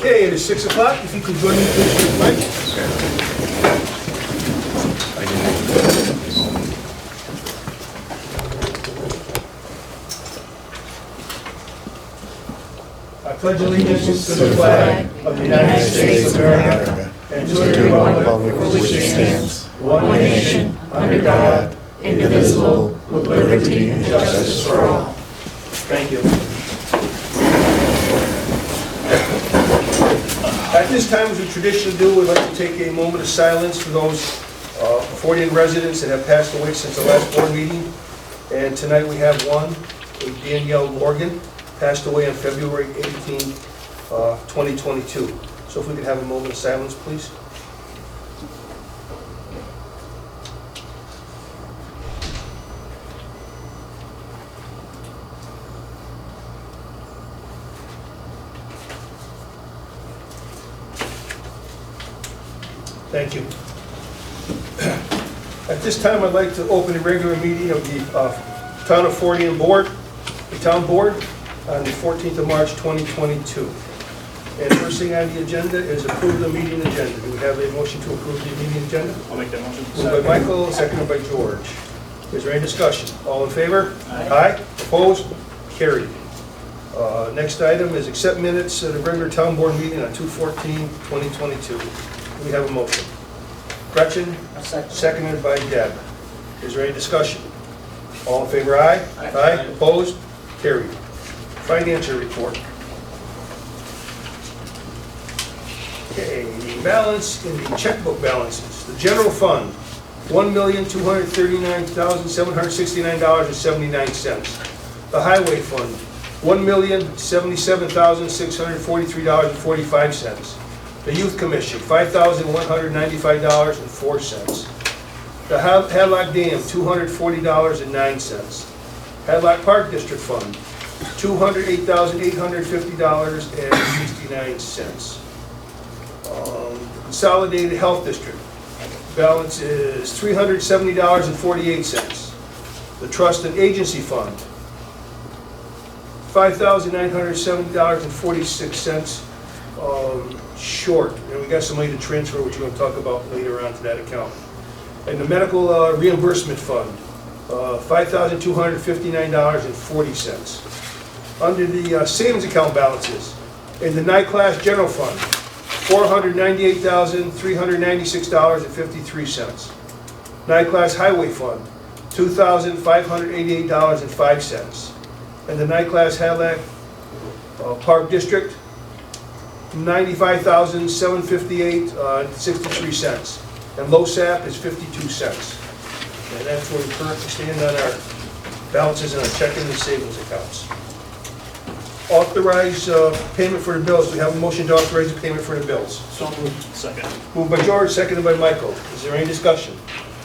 Okay, it is 6 o'clock. If you could join me, please, for the pledge. I pledge allegiance to the flag of the United States of America and to the republic for which it stands, one nation, under God, indivisible, with liberty and justice for all. Thank you. At this time, as we traditionally do, we'd like to take a moment of silence for those Fortean residents that have passed away since the last board meeting. And tonight we have one, Danielle Morgan, passed away on February 18, 2022. So if we could have a moment of silence, please. Thank you. At this time, I'd like to open a regular meeting of the Town of Fortean Board, the Town Board, on the 14th of March, 2022. And first thing on the agenda is approve the meeting agenda. Do we have a motion to approve the meeting agenda? I'll make that motion. Moved by Michael, seconded by George. Is there any discussion? All in favor? Aye. Aye. Opposed? Carried. Next item is accept minutes of the regular Town Board meeting on 2/14/2022. Do we have a motion? Gretchen? Seconded by Deb. Is there any discussion? All in favor, aye? Aye. Opposed? Carried. Financial report. Okay, the balance in the checkbook balances. The general fund, $1,239,769.79. The highway fund, $1,077,643.45. The Youth Commission, $5,195.04. The Hadlock Dam, $240.09. Hadlock Park District Fund, $208,850.69. Consolidated Health District, balance is $370.48. The Trust and Agency Fund, $5,970.46. Short, and we got some money to transfer, which we're going to talk about later on to that account. And the Medical Reimbursement Fund, $5,259.40. Under the savings account balances, in the NICLAS General Fund, $498,396.53. NICLAS Highway Fund, $2,588.05. And the NICLAS Hadlock Park District, $95,758.63, and LoSAP is 52 cents. And that's where we currently stand on our balances in our checking and savings accounts. Authorize payment for the bills. We have a motion to authorize the payment for the bills. So moved. Second. Moved by George, seconded by Michael. Is there any discussion?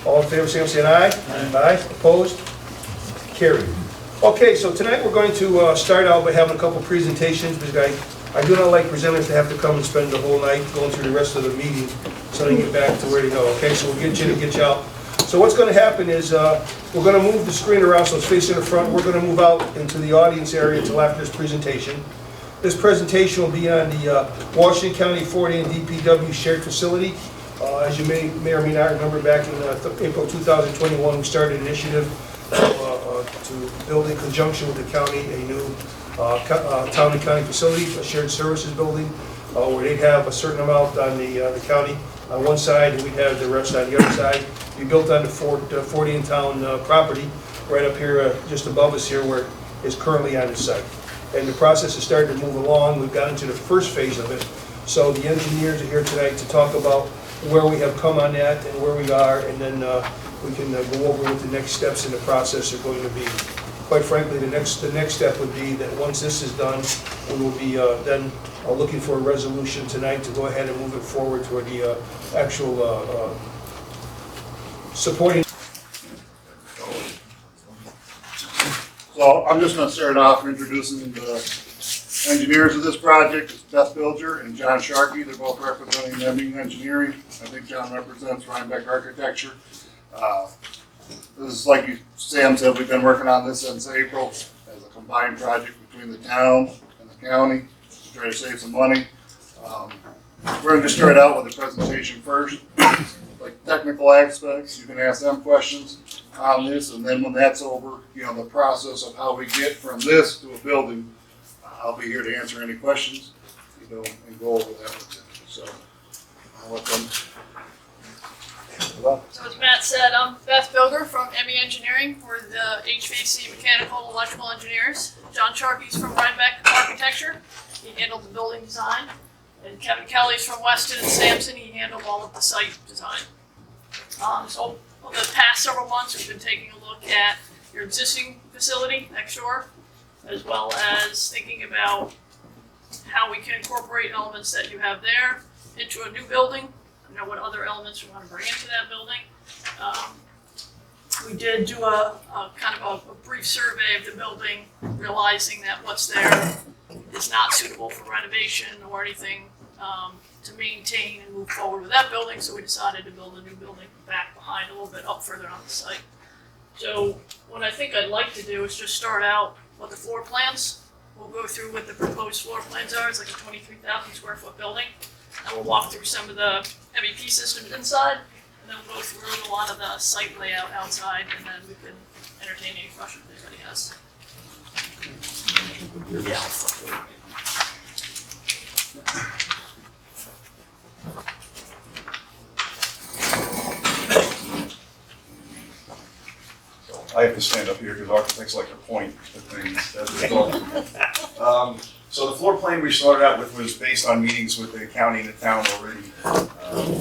All in favor, say aye. Aye. Opposed? Carried. Okay, so tonight we're going to start out by having a couple presentations, because I do not like presenters to have to come and spend the whole night going through the rest of the meeting so they get back to where they go. Okay, so we'll get you out. So what's going to happen is we're going to move the screen around so it's facing the front. We're going to move out into the audience area until after this presentation. This presentation will be on the Washington County Fortean DPW shared facility. As you may or may not remember, back in April 2021, we started an initiative to build in conjunction with the county a new town and county facility, a shared services building, where they'd have a certain amount on the county on one side, and we'd have the rest on the other side. We built on the Fortean Town property, right up here, just above us here, where it's currently on the site. And the process has started to move along. We've got into the first phase of it. So the engineers are here tonight to talk about where we have come on that and where we are, and then we can go over what the next steps in the process are going to be. Quite frankly, the next step would be that once this is done, we will be then looking for a resolution tonight to go ahead and move it forward toward the actual supporting. So I'm just going to start off introducing the engineers of this project. It's Beth Bilger and John Sharkey. They're both representing Deming Engineering. I think John represents Rhinebeck Architecture. This is, like Sam said, we've been working on this since April as a combined project between the town and the county to try to save some money. We're gonna just start out with the presentation first, like technical aspects, you can ask them questions on this, and then when that's over, you know, the process of how we get from this to a building, I'll be here to answer any questions, you know, and go over that with you, so. I'll let them. So as Matt said, I'm Beth Bilger from ME Engineering. We're the HVAC mechanical electrical engineers. John Sharkey's from Rhinebeck Architecture. He handled the building design. And Kevin Kelly's from Weston and Sampson. He handled all of the site design. So over the past several months, we've been taking a look at your existing facility next door, as well as thinking about how we can incorporate elements that you have there into a new building. You know, what other elements we want to bring into that building. We did do a kind of a brief survey of the building, realizing that what's there is not suitable for renovation or anything to maintain and move forward with that building, so we decided to build a new building back behind a little bit up further on the site. So what I think I'd like to do is just start out with the floor plans. We'll go through what the proposed floor plans are. It's like a 23,000 square foot building. And we'll walk through some of the MEP systems inside, and then we'll go through a lot of the site layout outside, and then we can entertain any questions anybody has. Yeah. I have to stand up here because architects like to point at things as they're talking. So the floor plan we started out with was based on meetings with the county and the town already.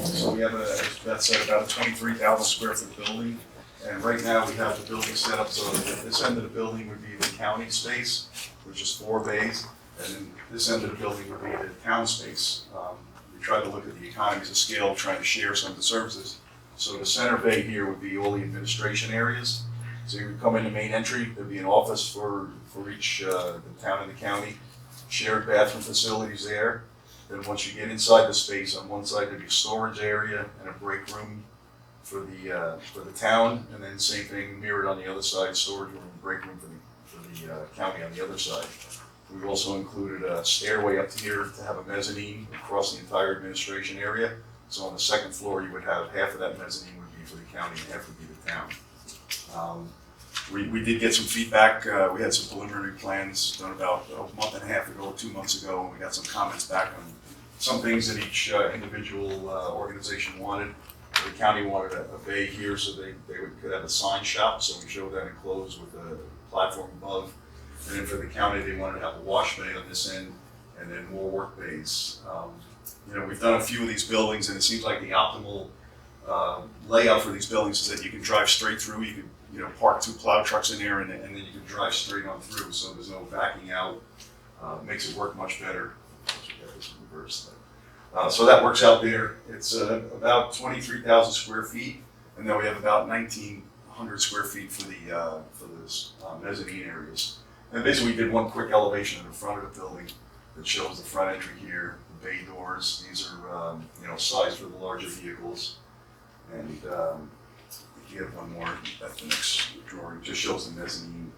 So we have, as Beth said, about a 23,000 square foot building. And right now we have the building set up so that this end of the building would be the county space, which is 4 bays. And then this end of the building would be the town space. We tried to look at the economies of scale, trying to share some of the services. So the center bay here would be all the administration areas. So you would come in the main entry, there'd be an office for each, the town and the county, shared bathroom facilities there. Then once you get inside the space, on one side there'd be a storage area and a break room for the town, and then same thing mirrored on the other side, storage room and break room for the county on the other side. We've also included a stairway up here to have a mezzanine across the entire administration area. So on the second floor, you would have half of that mezzanine would be for the county and half would be the town. We did get some feedback. We had some preliminary plans done about a month and a half ago, 2 months ago, and we got some comments back on some things that each individual organization wanted. The county wanted a bay here so they could have a sign shop, so we showed that enclosed with a platform above. And then for the county, they wanted to have a wash bay on this end and then more work bays. You know, we've done a few of these buildings, and it seems like the optimal layout for these buildings is that you can drive straight through. You can, you know, park 2 plow trucks in there, and then you can drive straight on through. So there's no backing out. Makes it work much better. So that works out there. It's about 23,000 square feet, and then we have about 1,900 square feet for the mezzanine areas. And basically, we did one quick elevation in the front of the building that shows the front entry here, the bay doors. These are you know, sized for the larger vehicles. And if you have one more, that's the next drawing. It just shows the mezzanine.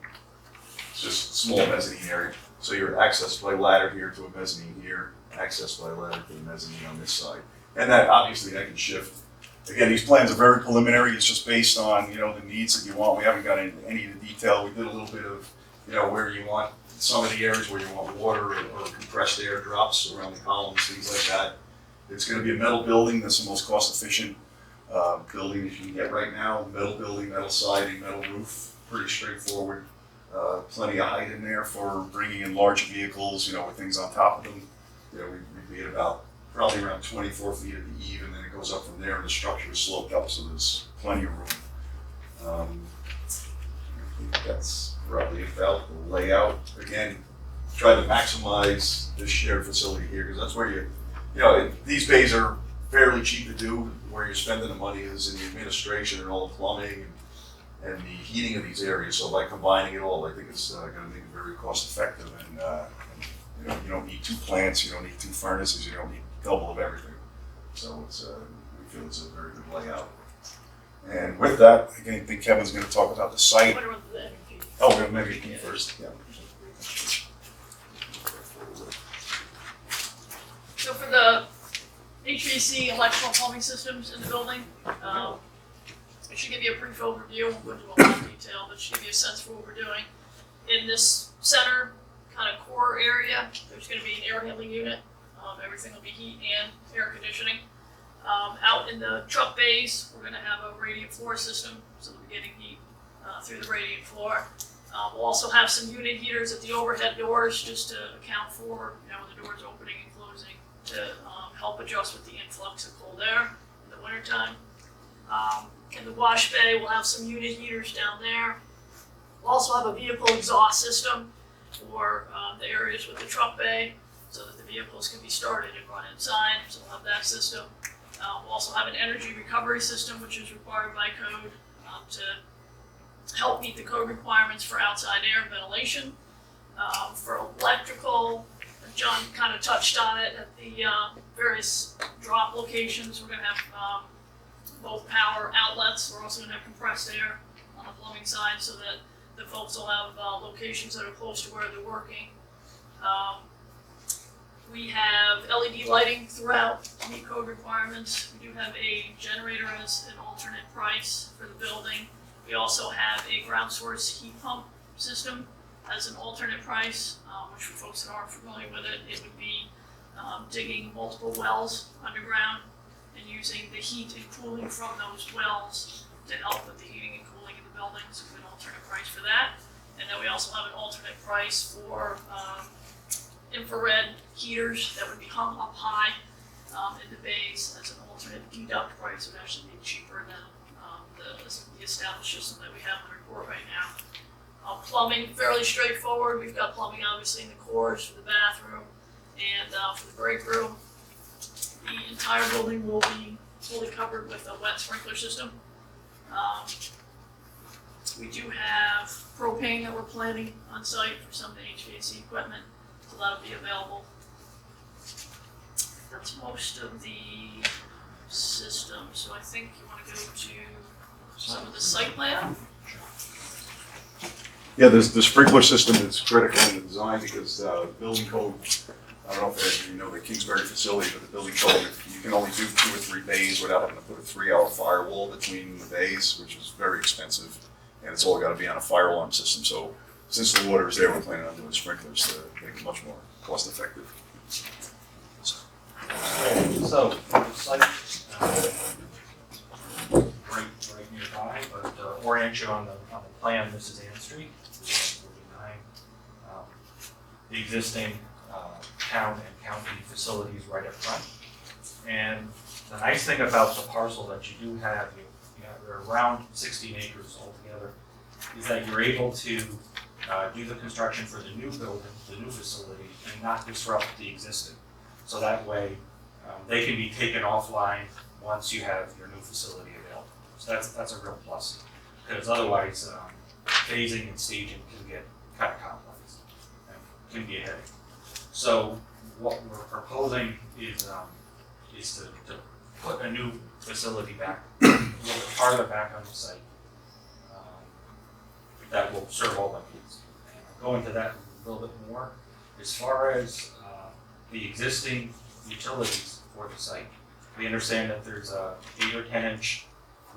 It's just a small mezzanine area. So you're accessed by ladder here to a mezzanine here, accessed by ladder to the mezzanine on this side. And that obviously that can shift. Again, these plans are very preliminary. It's just based on, you know, the needs that you want. We haven't got into any of the detail. We did a little bit of, you know, where you want some of the areas where you want water or compressed air drops around the columns, things like that. It's going to be a metal building. That's the most cost efficient building that you can get right now. Metal building, metal siding, metal roof, pretty straightforward. Plenty of height in there for bringing in large vehicles, you know, with things on top of them. You know, we'd be at about probably around 24 feet at the eave, and then it goes up from there, and the structure is sloped up, so there's plenty of room. I think that's roughly about the layout. Again, try to maximize this shared facility here, because that's where you know, these bays are fairly cheap to do. Where you're spending the money is in the administration and all the plumbing and the heating of these areas. So by combining it all, I think it's going to make it very cost effective. And you know, you don't need 2 plants, you don't need 2 furnaces, you don't need double of everything. So it's we feel it's a very good layout. And with that, again, I think Kevin's going to talk about the site. What about the MEP? Oh, maybe you first. Yeah. So for the HVAC, electrical plumbing systems in the building, it should give you a brief overview, we'll go into a lot of detail, but it should give you a sense for what we're doing. In this center kind of core area, there's gonna be an air handling unit. Everything will be heat and air conditioning. Out in the truck bays, we're gonna have a radiant floor system, so we're getting heat through the radiant floor. We'll also have some unit heaters at the overhead doors, just to account for, when the doors opening and closing, to help adjust with the influx of cold air in the wintertime. In the wash bay, we'll have some unit heaters down there. We'll also have a vehicle exhaust system for the areas with the truck bay, so that the vehicles can be started and run inside, so we'll have that system. We'll also have an energy recovery system, which is required by code to help meet the code requirements for outside air and ventilation. For electrical, John kind of touched on it at the various drop locations. We're gonna have both power outlets. We're also gonna have compressed air on the plumbing side, so that the folks will have locations that are close to where they're working. We have LED lighting throughout to meet code requirements. We do have a generator as an alternate price for the building. We also have a ground source heat pump system as an alternate price, which for folks that aren't familiar with it, it would be digging multiple wells underground and using the heat and cooling from those wells to help with the heating and cooling in the building. So we have an alternate price for that. And then we also have an alternate price for infrared heaters that would be hung up high in the bays as an alternate deduct price. It would actually be cheaper than the established system that we have in the report right now. Plumbing, fairly straightforward. We've got plumbing obviously in the cores for the bathroom and for the break room. The entire building will be fully covered with a wet sprinkler system. We do have propane that we're planning on site for some of the HVAC equipment, so that'll be available. That's most of the system, so I think you want to go to some of the site plan. Yeah, the sprinkler system is critical in the design because building code, I don't know if you know the Kingsbury facility, but the building code, you can only do 2 or 3 bays without having to put a 3-hour firewall between the bays, which is very expensive. And it's all got to be on a fire alarm system. So since the water is there, we're planning on doing sprinklers to make it much more cost effective. So, the site, right nearby, but orient you on the plan, this is Ann Street, this is 49. The existing town and county facilities right up front. And the nice thing about the parcel that you do have, there are around 16 acres altogether, is that you're able to do the construction for the new building, the new facility, and not disrupt the existing. So that way, they can be taken offline once you have your new facility available. So that's a real plus, because otherwise, phasing and staging can get kind of complex and can be a headache. So what we're proposing is to put a new facility back a little bit farther back on the site that will serve all the needs. And I'll go into that a little bit more. As far as the existing utilities for the site, we understand that there's a 8 or 10 inch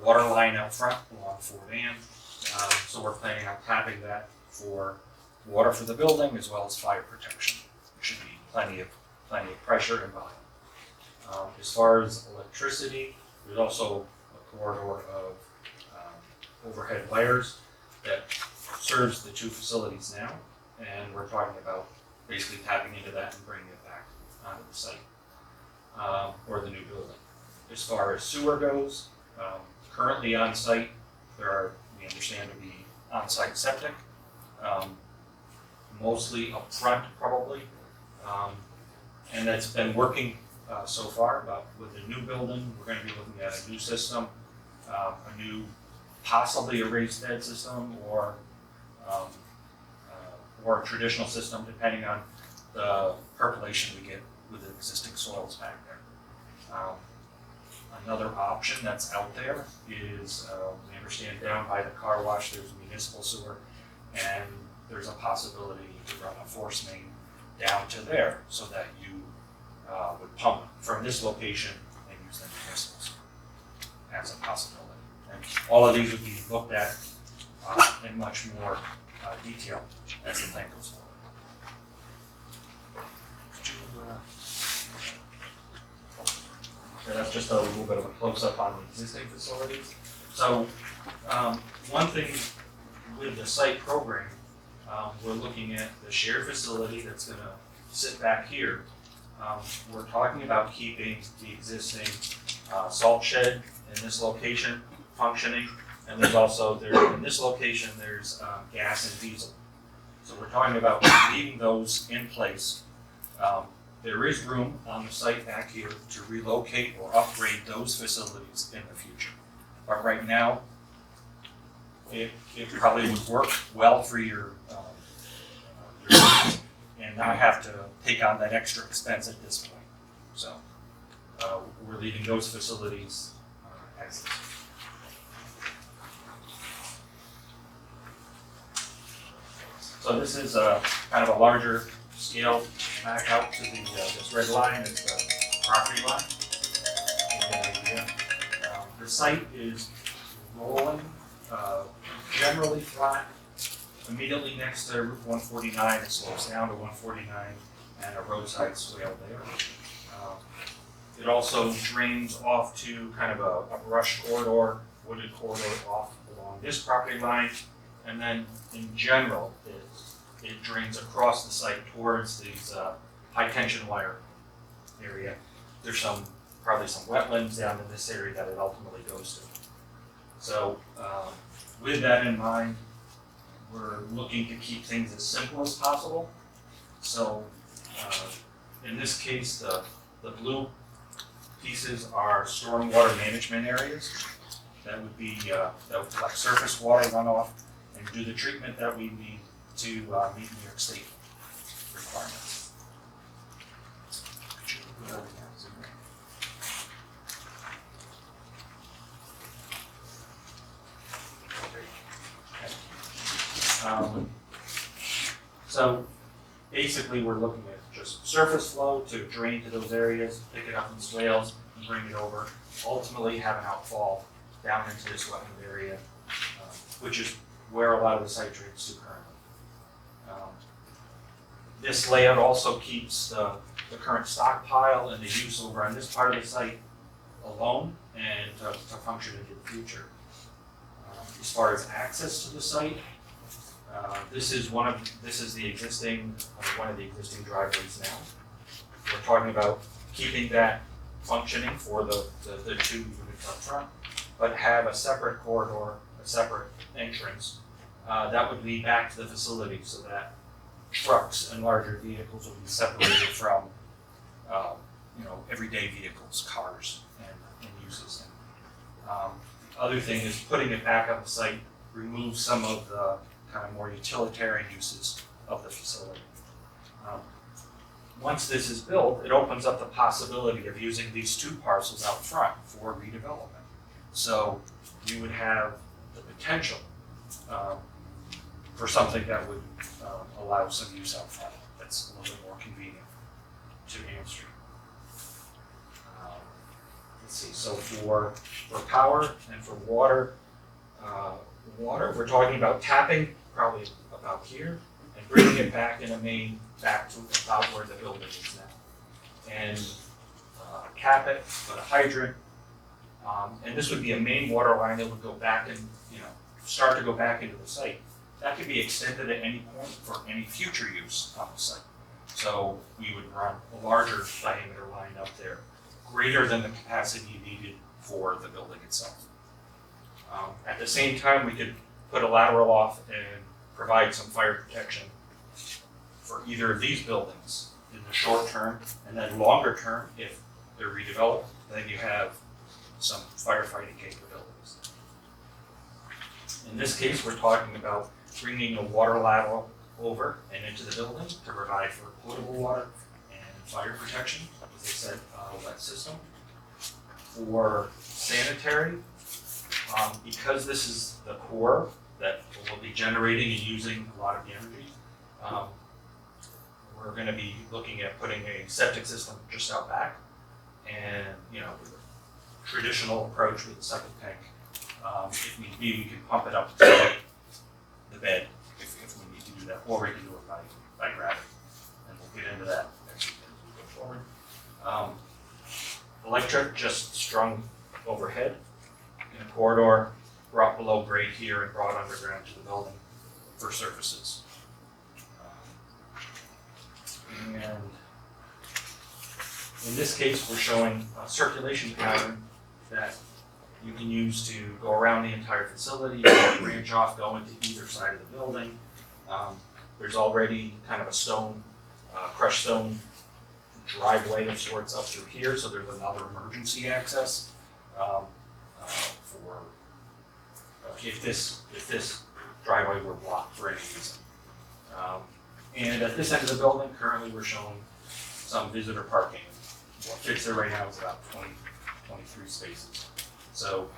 water line out front along Ford Ann. So we're planning on tapping that for water for the building as well as fire protection. There should be plenty of pressure and volume. As far as electricity, there's also a corridor of overhead wires that serves the 2 facilities now, and we're talking about basically tapping into that and bringing it back onto the site, or the new building. As far as sewer goes, currently on site, we understand to be on-site septic, mostly up front probably, and that's been working so far, but with the new building, we're going to be looking at a new system, a new, possibly a raised bed system, or a traditional system, depending on the percolation we get with the existing soils back there. Another option that's out there is, we understand down by the car wash, there's municipal sewer, and there's a possibility to run a force main down to there so that you would pump from this location and use them municipals as a possibility. And all of these would be looked at in much more detail as the plan goes forward. Could you, so that's just a little bit of a close-up on the existing facilities. So one thing with the site program, we're looking at the shared facility that's going to sit back here. We're talking about keeping the existing salt shed in this location functioning, and there's also in this location there's gas and diesel. So we're talking about leaving those in place. There is room on the site back here to relocate or upgrade those facilities in the future. But right now, it probably would work well for your and not have to take on that extra expense at this point. So we're leaving those facilities as is. So this is kind of a larger scale back out to the this red line is the property line. The site is rolling, generally flat. Immediately next to Route 149, it slopes down to 149 and a roadside swale there. It also drains off to kind of a brush corridor, wooded corridor off along this property line. And then in general, it drains across the site towards these high tension wire area. There's probably some wetlands down in this area that it ultimately goes to. So with that in mind, we're looking to keep things as simple as possible. So in this case, the blue pieces are stormwater management areas. That would be that would collect surface water runoff and do the treatment that we need to meet New York State requirements. So basically we're looking at just surface flow to drain to those areas, pick it up in swales and bring it over, ultimately have an outfall down into this wetland area, which is where a lot of the site drains to currently. This layout also keeps the current stockpile and the use over on this part of the site alone and to function into the future. As far as access to the site, this is one of the existing one of the existing driveways now. We're talking about keeping that functioning for the two units up front, but have a separate corridor, a separate entrance that would lead back to the facility so that trucks and larger vehicles would be separated from everyday vehicles, cars, and uses. The other thing is putting it back on the site removes some of the kind of more utilitarian uses of the facility. Once this is built, it opens up the possibility of using these two parcels out front for redevelopment. So you would have the potential for something that would allow some use out front that's a little bit more convenient to Ann Street. Let's see, so for power and for water, we're talking about tapping probably about here and bringing it back in a main back to about where the building is now. And cap it, put a hydrant, and this would be a main water line that would go back and start to go back into the site. That could be extended at any point for any future use on the site. So we would run a larger diameter line up there, greater than the capacity needed for the building itself. At the same time, we could put a lateral off and provide some fire protection for either of these buildings in the short term, and then longer term, if they're redeveloped, then you have some firefighting capabilities. In this case, we're talking about bringing a water lateral over and into the building to provide for potable water and fire protection, as I said, wet system. For sanitary, because this is the core that will be generating and using a lot of the energy, we're we're gonna be looking at putting a septic system just out back. And, you know, with a traditional approach with the septic tank, if need be, we can pump it up to the bed if we need to do that, or we can do it by gravity. And we'll get into that next week as we go forward. Electric just strung overhead in a corridor, brought below grade here and brought underground to the building for surfaces. And in this case, we're showing a circulation pattern that you can use to go around the entire facility, branch off, go into either side of the building. There's already kind of a stone, crushed stone driveway of sorts up through here, so there's another emergency access for if this driveway were blocked for any reason. And at this end of the building, currently we're showing some visitor parking. What fits there right now is about 23 spaces. So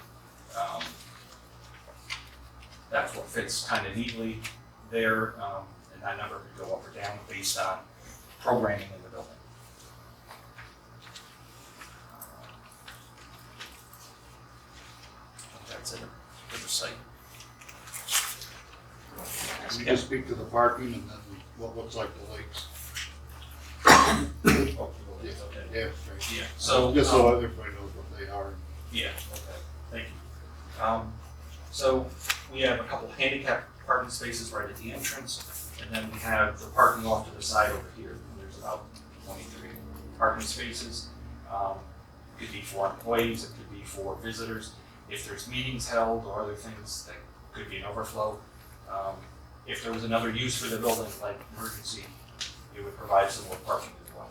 that's what fits kind of neatly there, and that number could go up or down based on programming in the building. That's it for the site. We can speak to the parking and then what looks like the lakes. Oh, Yeah, okay. yeah, right. Yeah, so. Just so everybody knows what they are. Yeah, okay, thank you. So we have a couple handicap parking spaces right at the entrance, and then we have the parking off to the side over here. There's about 23 parking spaces. It could be for employees, it could be for visitors. If there's meetings held or other things, that could be an overflow. If there was another use for the building, like emergency, it would provide some more parking as well.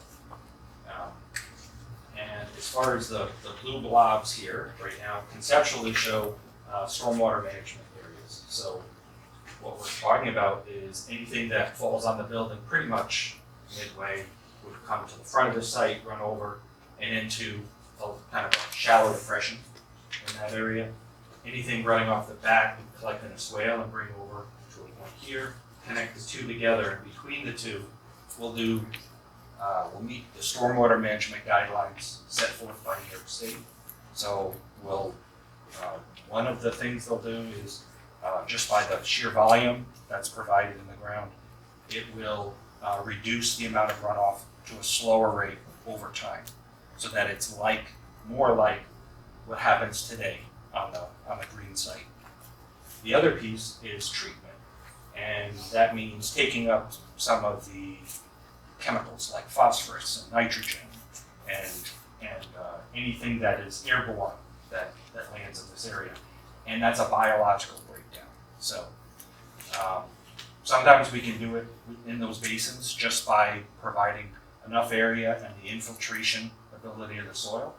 And as far as the blue blobs here, right now, conceptually show stormwater management areas. So what we're talking about is anything that falls on the building pretty much midway would come to the front of the site, run over, and into a kind of a shallow depression in that area. Anything running off the back would collect in a swale and bring over to a point here, connect the two together, and between the two, we'll meet the stormwater management guidelines set forth by New York State. So one of the things they'll do is just by the sheer volume that's provided in the ground, it will reduce the amount of runoff to a slower rate over time, so that it's more like what happens today on the green site. The other piece is treatment, and that means taking up some of the chemicals like phosphorus and nitrogen and anything that is airborne that lands in this area, and that's a biological breakdown. So sometimes we can do it in those basins just by providing enough area and the infiltration ability of the soil.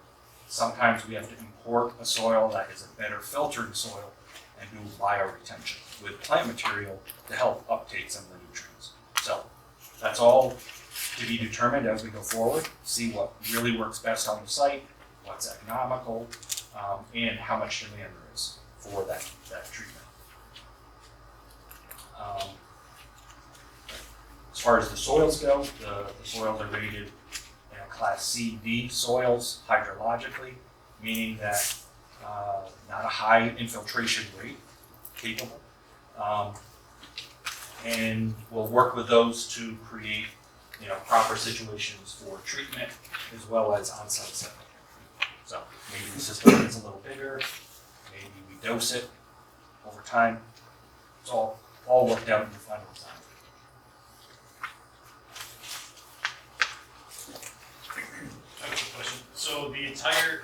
Sometimes we have to import a soil that is a better filtered soil and do bioretention with plant material to help uptake some of the nutrients. So that's all to be determined as we go forward, see what really works best on the site, what's economical, and how much demand there is for that treatment. As far as the soils go, the soils are rated Class C, D soils hydrologically, meaning that not a high infiltration rate, capable. And we'll work with those to create proper situations for treatment as well as on-site setting. So maybe the system gets a little bigger, maybe we dose it over time. It's all worked out in the final design. I have a question. So the entire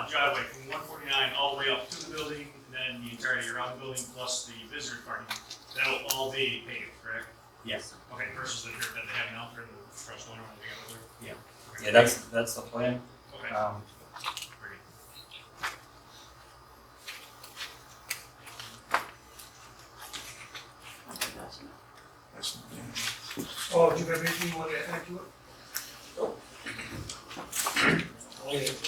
driveway from 149 all the way up to the building, and then the entirety around the building plus the visitor parking, that'll all be paved, correct? Yes. Okay, versus the dirt that they have now for the crushed one around the other. Yeah. Okay. Yeah, that's the plan. Okay. Great. Oh, do you have anything you want to add to it?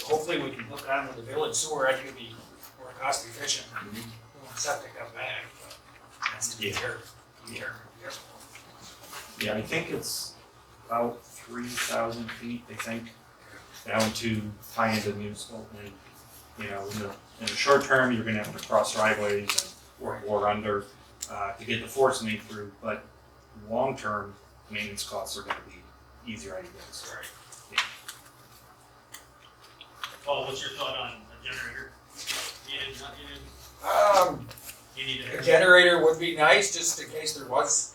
Hopefully we can hook on with the village sewer, I think it'd be more cost efficient. Septic up back, but that's to be careful. Yeah, I think it's about 3,000 feet, I think, down to tie into municipal. And, you know, in the short term, you're gonna have to cross driveways and or under to get the force main through, but long term, maintenance costs are gonna be easier, I guess. Paul, what's your thought on a generator? Needed, not needed? You need A to. generator would be nice, just in case there was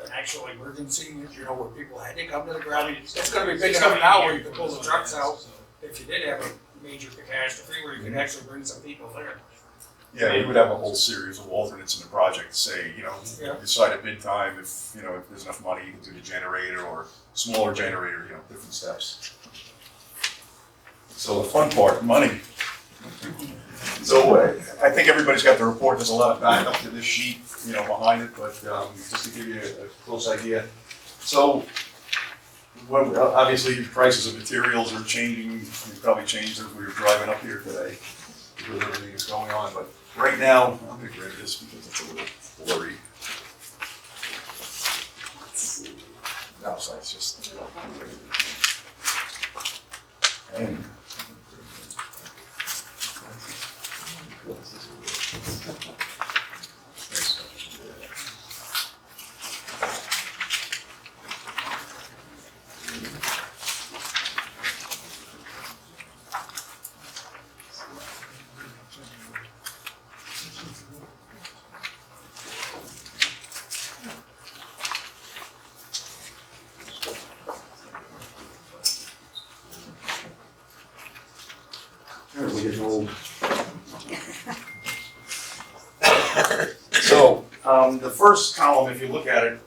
an actual emergency, you know, where people had to come to the ground. It's gonna be big enough now where you can pull the trucks out, if you did have a major catastrophe, where you could actually bring some people there. Yeah, we would have a whole series of alternates in the project to say, you know, Yeah. decide at bid time if, you know, if there's enough money, you can do the generator or smaller generator, you know, different steps. So the fun part, money. So I think everybody's got the report, there's a lot of backup to this sheet, you know, behind it, but just to give you a close idea. So, obviously, prices of materials are changing, they probably changed as we were driving up here today, because everything is going on, but right now, I'm gonna grab this because it's a little blurry. No, so it's just. And. We're getting old. So, the first column, if you look at it,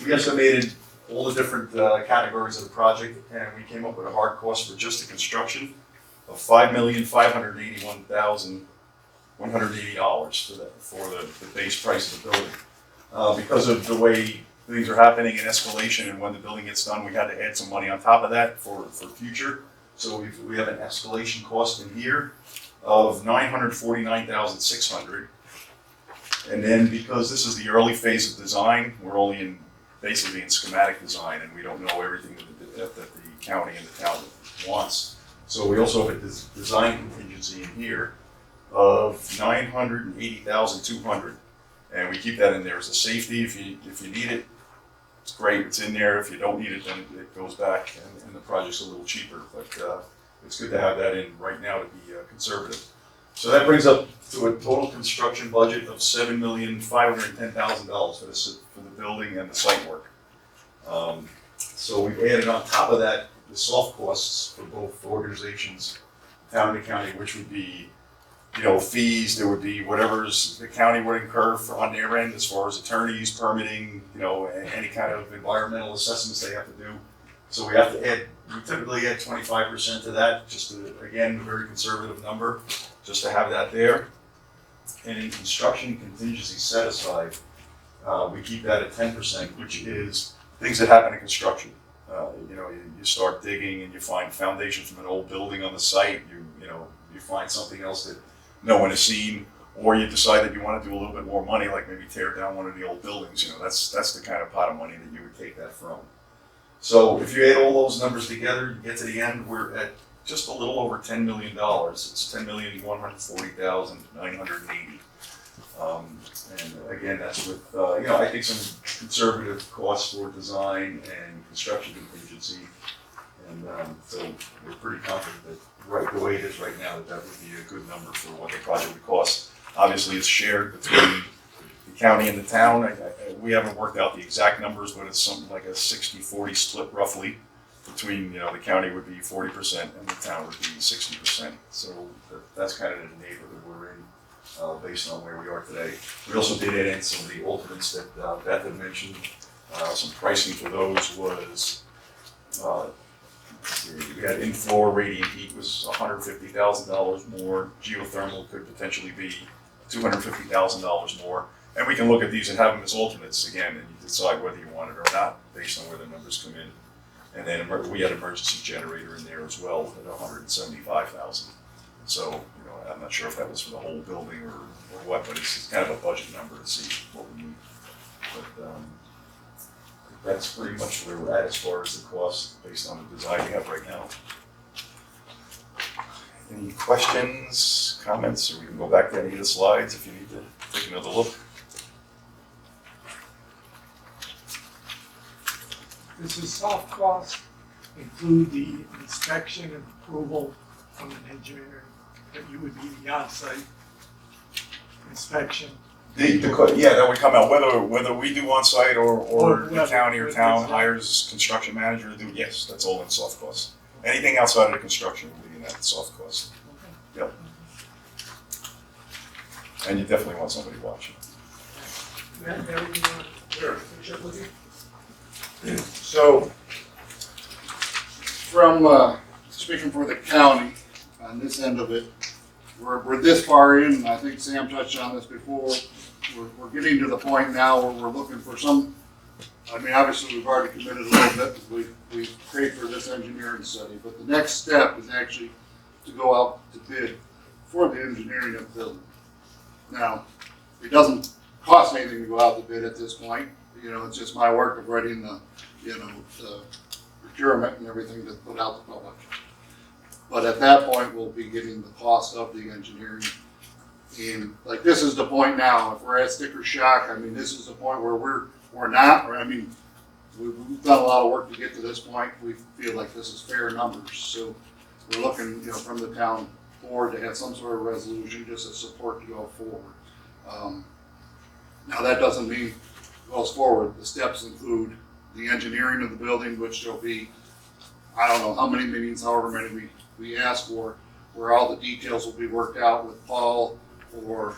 we estimated all the different categories of the project, and we came up with a hard cost for just the construction of $5,581,180 for the base price of the building. Because of the way things are happening in escalation and when the building gets done, we had to add some money on top of that for future. So we have an escalation cost in here of $949,600. And then because this is the early phase of design, we're only basically in schematic design, and we don't know everything that the county and the town wants. So we also have a design contingency in here of $980,200. And we keep that in there as a safety. If you need it, it's great, it's in there. If you don't need it, then it goes back and the project's a little cheaper. But it's good to have that in right now to be conservative. So that brings up to a total construction budget of $7,510,000 for the building and the site work. So we've added on top of that the soft costs for both organizations, town and county, which would be, you know, fees. There would be whatever's the county would incur on their end as far as attorneys, permitting, you know, any kind of environmental assessments they have to do. So we have to add, we typically add 25% to that, just to, again, a very conservative number, just to have that there. And in construction contingency set aside, we keep that at 10%, which is things that happen in construction. You know, you start digging and you find foundation from an old building on the site. You know, you find something else that no one has seen, or you decide that you want to do a little bit more money, like maybe tear down one of the old buildings. You know, that's the kind of pot of money that you would take that from. So if you add all those numbers together, you get to the end, we're at just a little over $10 million. It's $10,140,980. And again, that's with, you know, I think some conservative costs for design and construction contingency. And so we're pretty confident that right the way it is right now, that would be a good number for what the project would cost. Obviously, it's shared between the county and the town. We haven't worked out the exact numbers, but it's something like a 60-40 split roughly between, you know, the county would be 40% and the town would be 60%. So that's kind of the neighborhood we're in. Based on where we are today. We also did add in some of the alternates that Beth had mentioned. Some pricing for those was, we had in-floor radiant heat was $150,000 more. Geothermal could potentially be $250,000 more. And we can look at these and have them as alternates again, and you decide whether you want it or not based on where the numbers come in. And then we had an emergency generator in there as well at $175,000. So, you know, I'm not sure if that was for the whole building or what, but it's kind of a budget number to see what we need. But that's pretty much where we're at as far as the cost based on the design we have right now. Any questions, comments, or we can go back to any of the slides if you need to take another look. Does the soft cost include the inspection and approval from an engineer, that you would be the on-site inspection? Yeah, that would come out, whether we do on-site or Or the county or whoever, town exactly. hires construction manager to do, yes, that's all in soft costs. Anything outside of the construction will be in that soft cost. Yep. And you definitely want somebody watching. Matt, Barry, you want to finish up with you? So, from, speaking for the county, on this end of it, we're this far in, and I think Sam touched on this before, we're getting to the point now where we're looking for some, I mean, obviously, we've already committed a little bit, because we've paid for this engineering study, but the next step is actually to go out to bid for the engineering of the building. Now, it doesn't cost anything to go out to bid at this point, you know, it's just my work of writing the, you know, the procurement and everything to put out the public. But at that point, we'll be getting the cost of the engineering. And like, this is the point now, if we're at sticker shock, I mean, this is the point where we're not, or I mean, we've done a lot of work to get to this point. We feel like this is fair numbers. So we're looking, you know, from the town board to have some sort of resolution just as support to go forward. Now that doesn't mean goes forward. The steps include the engineering of the building, which there'll be, I don't know how many meetings, however many we ask for, where all the details will be worked out with Paul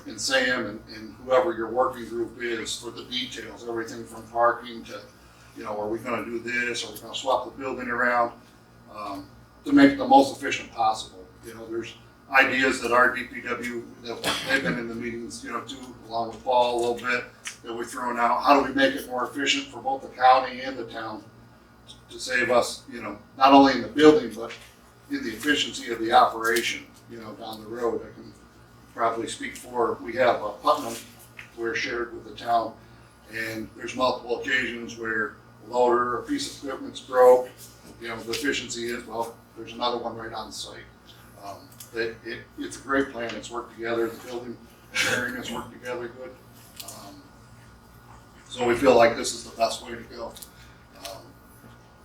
and Sam and whoever your working group is for the details, everything from parking to, you know, are we gonna do this, are we gonna swap the building around, to make it the most efficient possible. You know, there's ideas that our DPW, that they've been in the meetings, you know, too, along with Paul a little bit, that we're throwing out. How do we make it more efficient for both the county and the town to save us, you know, not only in the building, but in the efficiency of the operation, you know, down the road. I can probably speak for, we have Putnam, we're shared with the town, and there's multiple occasions where a loader or a piece of equipment's broke, you know, the efficiency is, well, there's another one right on site. It's a great plan, it's worked together, the building sharing has worked together good. So we feel like this is the best way to go.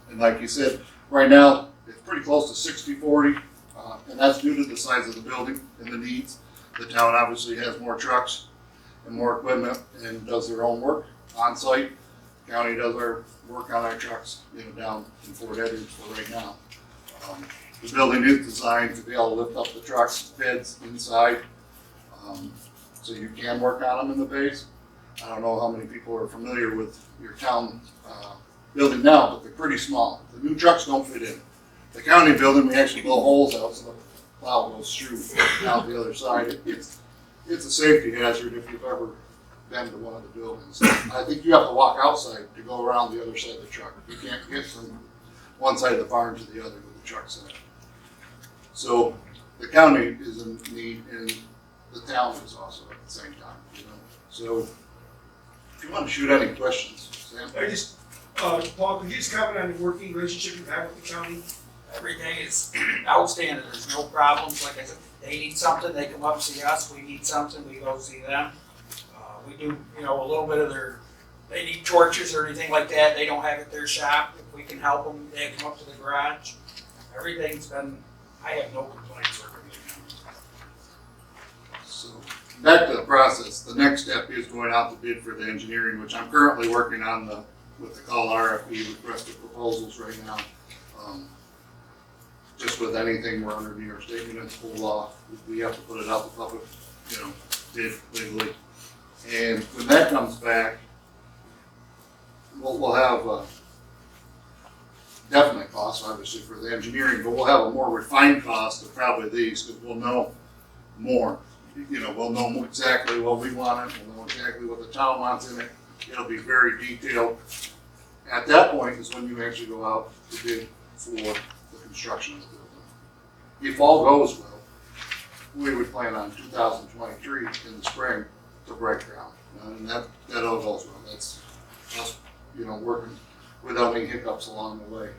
And like you said, right now, it's pretty close to 60-40, and that's due to the size of the building and the needs. The town obviously has more trucks and more equipment and does their own work on site. County does our work on our trucks, you know, down in Fort Edwards for right now. The building is designed to be able to lift up the trucks, beds inside, so you can work on them in the base. I don't know how many people are familiar with your town building now, but they're pretty small. The new trucks don't fit in. The county building, we actually blow holes out so the plow goes through down the other side. It's a safety hazard if you've ever been to one of the buildings. I think you have to walk outside to go around the other side of the truck. You can't get from one side of the barn to the other with the trucks in it. So the county is in need, and the town is also at the same time, you know. So if you want to shoot any questions, Sam. Paul, could you just comment on the working relationship you have with the county? Every day is outstanding, there's no problems, like I said, they need something, they come up see us, we need something, we go see them. We do, you know, a little bit of they need torches or anything like that, they don't have it at their shop, if we can help them, they come up to the garage. Everything's been, I have no complaints working with them. So back to the process, the next step is going out to bid for the engineering, which I'm currently working on with the call RFP requested proposals right now. Just with anything we're under New York State municipal law, we have to put it out to public, you know, bid legally. And when that comes back, we'll have definite costs, obviously, for the engineering, but we'll have a more refined cost of probably these, because we'll know more. You know, we'll know exactly what we want it, we'll know exactly what the town wants in it. It'll be very detailed. At that point is when you actually go out to bid for the construction of the building. If all goes well, we would plan on 2023 in the spring to break ground. And that all goes well. That's us, you know, working without any hiccups along the way.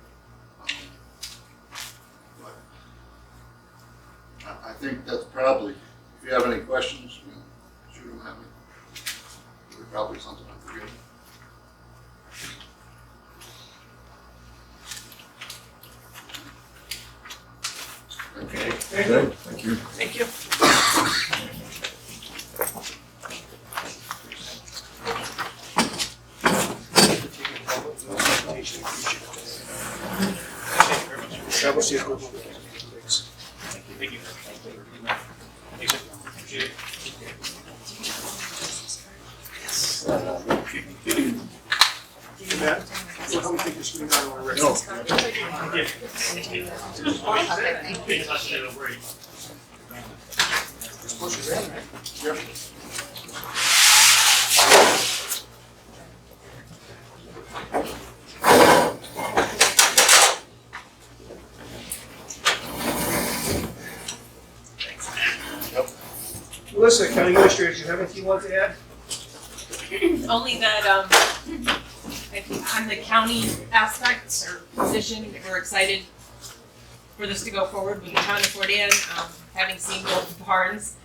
But I think that's probably, if you have any questions, you know, shoot them at me. There's probably something I'm forgetting. Okay, thank you. Thank you. Thank you. That was the approval. Thank you. Appreciate it. Matt, how we take this screen out already? No. Be in touch, don't worry. Yep. Melissa, County Administrator, do you have anything you want to add? Only that, I think on the county aspect or position, we're excited for this to go forward with the town of Fort Anne. Having seen both barns,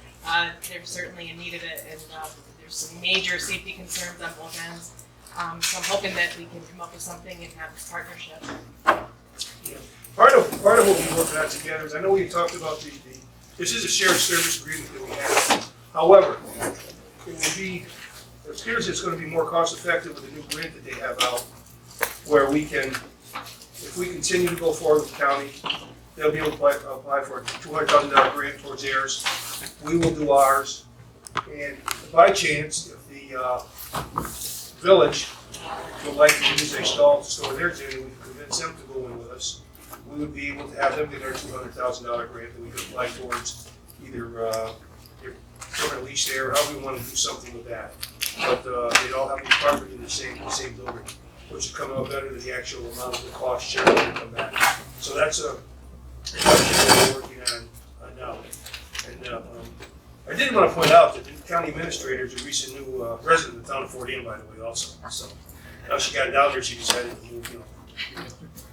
there's certainly a need of it, and there's some major safety concerns on both ends. So I'm hoping that we can come up with something and have this partnership. Part of what we're working on together is, I know we talked about this is a shared service agreement that we have. However, it appears it's gonna be more cost effective with the new grant that they have out, where we can, if we continue to go forward with the county, they'll be able to apply for a $200,000 grant towards theirs. We will do ours. And by chance, if the village would like to use a stall to store theirs in, we can convince them to go in with us. We would be able to have them get their $200,000 grant that we could apply towards either their permanent lease there, or however we want to do something with that. But they'd all have to be parked in the same building, which would come out better than the actual amount of the cost share that would come back. So that's a project that we're working on now. And I did want to point out that the county administrator is a recent new resident of the town of Fort Anne, by the way, also. So now she got down there, she decided to move,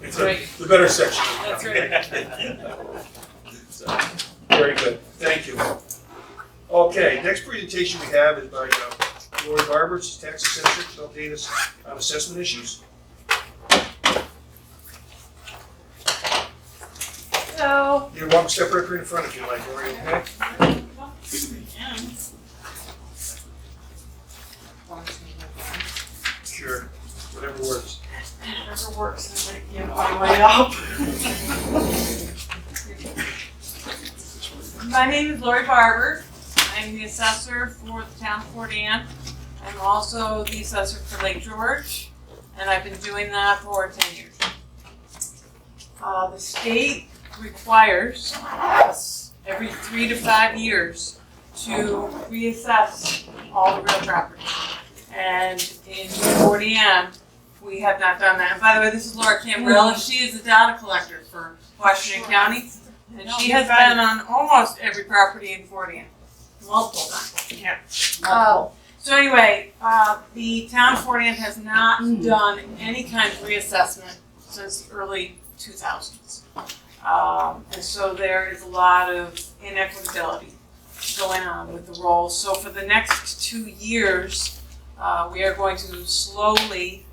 into Right. the better section. That's right. So, very good, thank you. Okay, next presentation we have is by Lori Barber, she's tax assessor, to update us on assessment issues. So, You're welcome, step right here in front if you like, Lori, okay? Sure, whatever works. whatever works, I'm gonna get my way up. My name is Lori Barber. I'm the assessor for the town of Fort Anne. I'm also the assessor for Lake George, and I've been doing that for 10 years. The state requires us every 3 to 5 years to reassess all the real property. And in Fort Anne, we have not done that. And by the way, this is Laura Cambrella. She is the data collector for Washington County. And she has been on almost every property in Fort Anne. Multiple times. Yeah. Multiple. So anyway, the town of Fort Anne has not done any kind of reassessment since the early 2000s. And so there is a lot of inequitability going on with the rolls. So for the next 2 years, we are going to slowly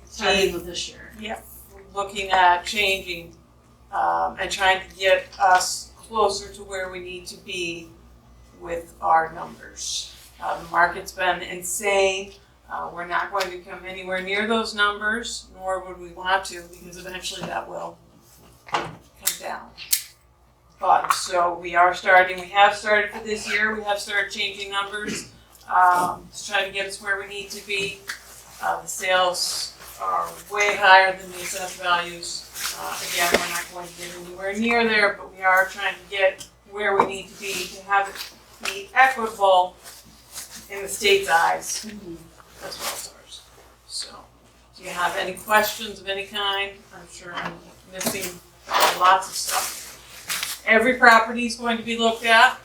Starting with this year. looking at changing and trying to get us closer to where we need to be with our numbers. The market's been insane. We're not going to come anywhere near those numbers, nor would we want to, because eventually that will come down. But, so we have started for this year, we have started changing numbers to try to get us where we need to be. The sales are way higher than the assessed values. Again, we're not going to get anywhere near there, but we are trying to get where we need to be to have it be equitable in the state's eyes as well as ours. So, do you have any questions of any kind? I'm sure I'm missing lots of stuff. Every property is going to be looked at.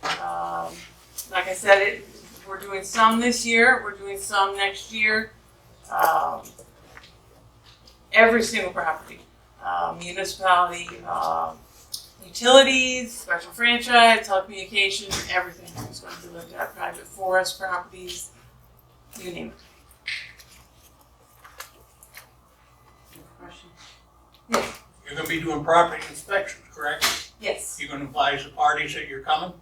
Like I said, we're doing some this year, we're doing some next year. every single property, municipality, utilities, special franchise, telecommunications, everything is going to be looked at, private forest properties, you name it. Question? You're gonna be doing property inspections, correct? Yes. You're gonna advise the parties that you're coming?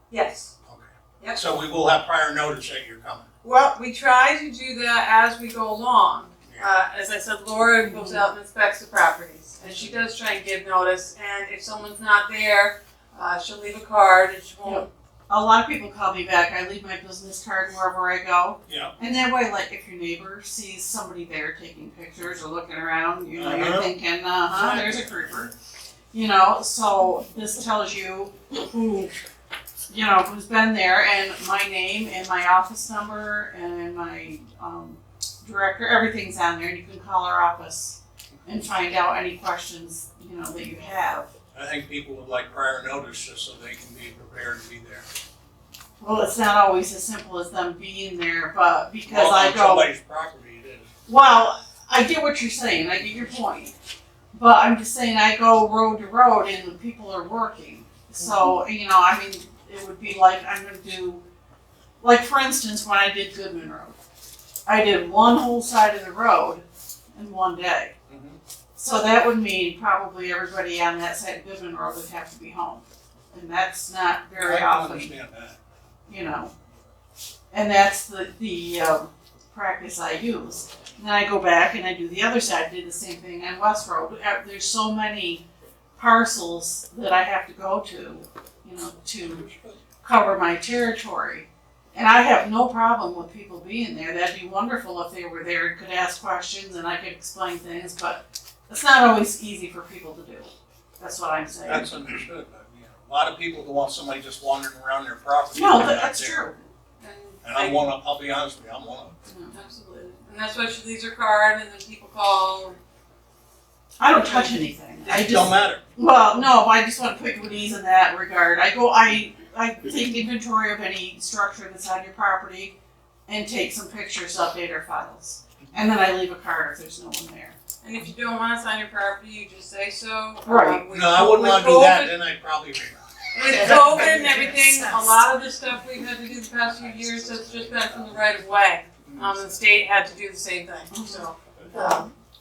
Yes. Okay. Yep. So we will have prior notice that you're coming. Well, we try to do that as we go along. As I said, Laura goes out and inspects the properties, and she does try and give notice, and if someone's not there, she'll leave a card, and she won't. A lot of people call me back. I leave my business card wherever I go. Yeah. And that way, like, if your neighbor sees somebody there taking pictures or looking around, you know, Uh-huh. you're thinking, there's a creeper. You know, so this tells you who, you know, who's been there, and my name and my office number and my director, everything's on there. And you can call our office and find out any questions, you know, that you have. I think people would like prior notice just so they can be prepared to be there. Well, it's not always as simple as them being there, but because Well, I on go. somebody's property, it is. Well, I get what you're saying. I get your point. But I'm just saying I go road to road and the people are working. So, you know, I mean, it would be like I'm going to do, like for instance, when I did Goodman Road, I did one whole side of the road in one day. So that would mean probably everybody on that side of Goodman Road would have to be home. And that's not very I can often, understand that. you know. And that's the practice I use. And then I go back and I do the other side, did the same thing on West Road. There's so many parcels that I have to go to, you know, to cover my territory. And I have no problem with people being there. That'd be wonderful if they were there and could ask questions and I could explain things, but it's not always easy for people to do. That's what I'm saying. That's understood. But, you know, a lot of people don't want somebody just wandering around their property. No, They're not that's there. true. And I'm one of, I'll be honest with you, I'm one of them. Absolutely. And that's why she leaves her card, and then people call. I don't touch anything. I It don't just, matter. well, no, I just want to put you at ease in that regard. I take inventory of any structure that's on your property and take some pictures, update our files. And then I leave a card if there's no one there. And if you don't want us on your property, you just say so. Right. With No, I wouldn't with want to do that, COVID- then I'd probably. With COVID and everything, a lot of the stuff we've had to do the past few years has just been from the right of way. The state had to do the same thing, so.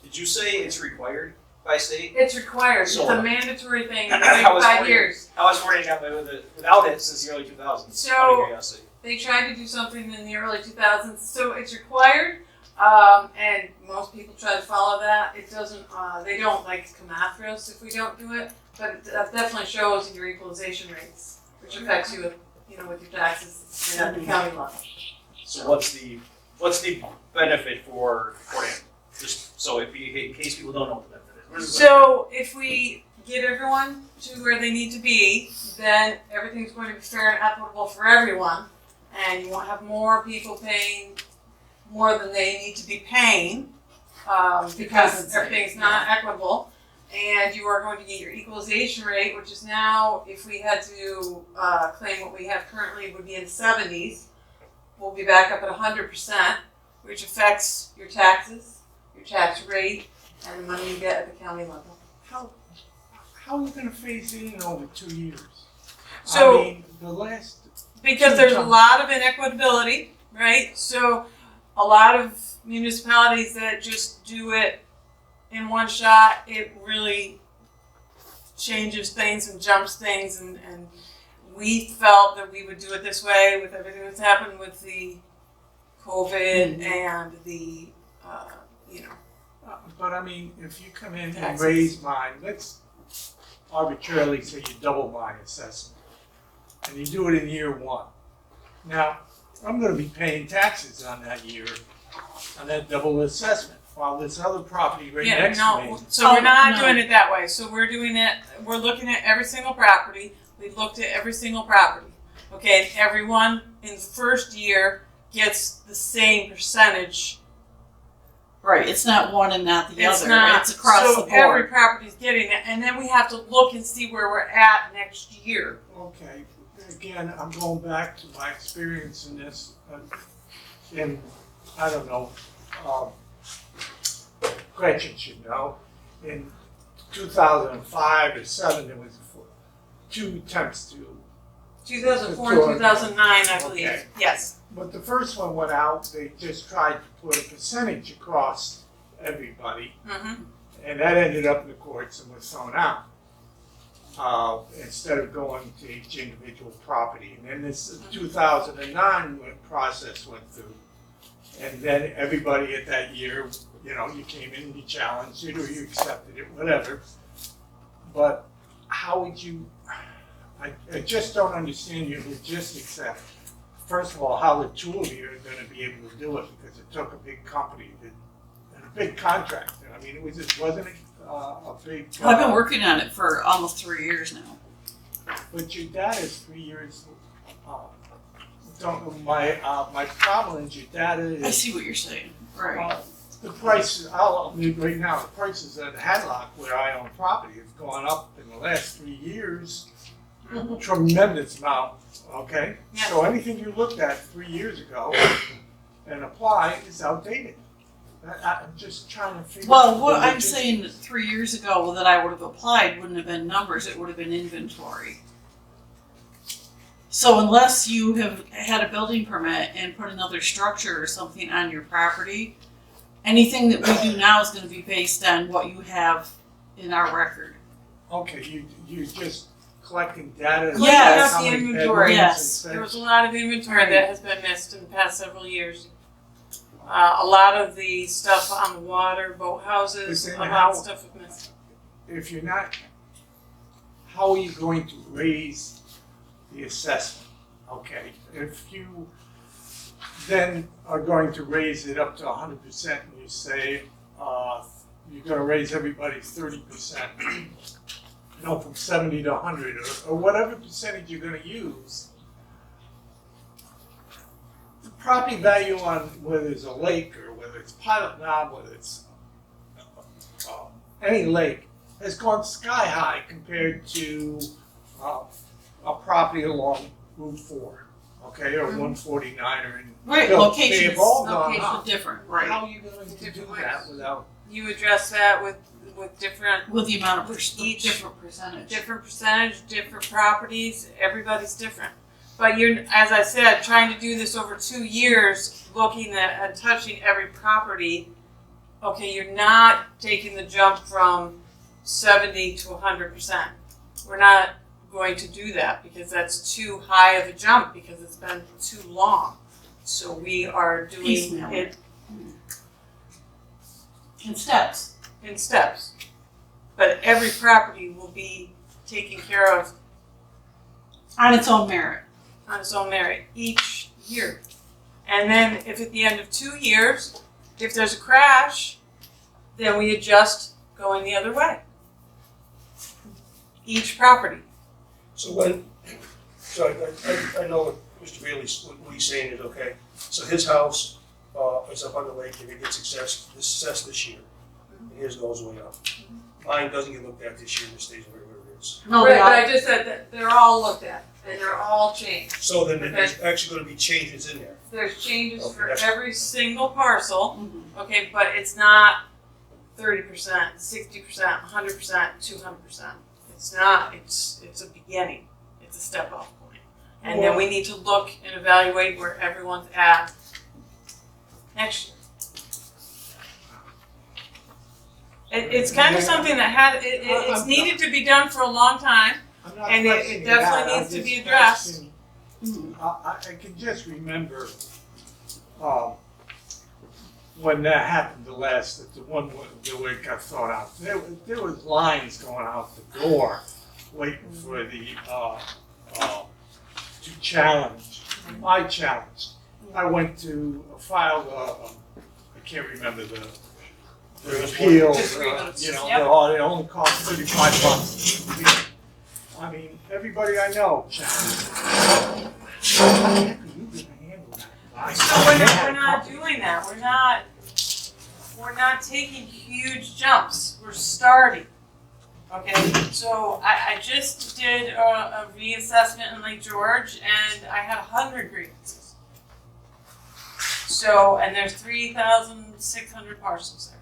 Did you say it's required by state? It's required, it's So- a mandatory thing, How every was 5 40? years. I was wondering without it since the early 2000s. So- Out of curiosity. They tried to do something in the early 2000s, so it's required, and most people try to follow that. It doesn't, they don't like come after us if we don't do it, but it definitely shows in your equalization rates, which affects you, you know, with your taxes and at the county level. So what's the benefit for Port Ann? Just so in case people don't know what the benefit is. So if we get everyone to where they need to be, then everything's going to be fair and equitable for everyone. And you won't have more people paying more than they need to be paying, because everything's not equitable. And you are going to get your equalization rate, which is now, if we had to claim what we have currently, would be in the 70s. We'll be back up at 100%, which affects your taxes, your tax rate, and the money you get at the county level. How are you gonna phase in over 2 years? So- I mean, the last, Because there's a lot of inequitability, right? So a lot of municipalities that just do it in one shot, it really changes things and jumps things, and we felt that we would do it this way with everything that's happened with the COVID and the, but I mean, if you come in and Taxes. raise mine, let's arbitrarily say you double my assessment. And you do it in year 1. Now, I'm gonna be paying taxes on that year, on that double assessment, while this other property right yeah, next to me. no, so we're not no. doing it that way. So we're doing it, we're looking at every single property. We looked at every single property. Okay, and everyone in the first year gets the same percentage. Right, it's not one and not the It's other. not, It's across the so board. every property's getting it, and then we have to look and see where we're at next year. Okay, again, I'm going back to my experience in this, and I don't know, Gretchen should know, in 2005 or 7, there was 2 attempts to, 2004 and 2009, I believe, Okay. yes. but the first one went out, they just tried to put a percentage across everybody, Mm-hmm. and that ended up in the courts and was thrown out. Instead of going to each individual property. And then this 2009 process went through. And then everybody at that year, you know, you came in and you challenged it or you accepted it, whatever. But how would you, I just don't understand your logistics that, first of all, how the two of you are gonna be able to do it, because it took a big company and a big contractor. I mean, wasn't it a big? I've been working on it for almost 3 years now. But your dad is 3 years, my problem is your dad I is, see what you're saying, right. the prices, I'll admit right now, the prices at Hadlock where I own property have gone up in the last 3 years, tremendous amount, okay? Yeah. So anything you looked at 3 years ago and apply is outdated. I'm just trying to figure. Well, what the I'm logistics. saying 3 years ago that I would have applied wouldn't have been numbers, it would have been inventory. So unless you have had a building permit and put another structure or something on your property, anything that we do now is gonna be based on what you have in our record. Okay, you're just collecting data. as Cleaning far as up how the many inventory. bedrooms Yes. and There was such. a lot of inventory that has been missed in the past several years. A lot of the stuff on the water, boathouses, But a then lot of how- stuff was missed. If you're not, how are you going to raise the assessment? Okay, if you then are going to raise it up to 100% and you say, you're gonna raise everybody's 30%, you know, from 70 to 100 or whatever percentage you're gonna use, the property value on whether it's a lake or whether it's Pilot Knob, whether it's any lake, has gone sky high compared to a property along Route 4, okay, or 149 or in. Right, Bill, location they've all is gone location up. different, How right, are you going to do Different that ways. without? You address that with different with the amount of Each- different percentage. different percentage, different properties, everybody's different. But you're, as I said, trying to do this over 2 years, looking at and touching every property, okay, you're not taking the jump from 70 to 100%. We're not going to do that because that's too high of a jump because it's been too long. So we are doing Piecemeal. it In steps. in steps. But every property will be taken care of On its own merit. on its own merit each year. And then if at the end of 2 years, if there's a crash, then we adjust going the other way. Each property. So I know what Mr. Bailey's, what he's saying is, okay, so his house, is up on the lake and it gets assessed this year. And his goes way up. Mine doesn't get looked at this year and it stays where it is. No, Right, but I just said that they're all looked at and they're all changed. So then there's actually gonna be changes in there. There's changes Okay, for that's- every single parcel, Mhm. okay, but it's not 30%, 60%, 100%, 200%. It's not, it's a beginning, it's a step off point. And then we need to look and evaluate where everyone's at next year. It's kind of something that it's needed to be done for a long time. I'm not And it questioning definitely that, I'm needs to just be addressed. questioning- I can just remember, when that happened the one where it got thrown out, there was lines going out the door, waiting for the, to challenge, my challenge. I went to file, I can't remember the appeal, you know, it only cost $35. I mean, everybody I know challenged. How the heck are you gonna handle that? So we're not doing that, we're not taking huge jumps, we're starting. Okay, so I just did a reassessment in Lake George and I had 100 grievances. So, and there's 3,600 parcels there.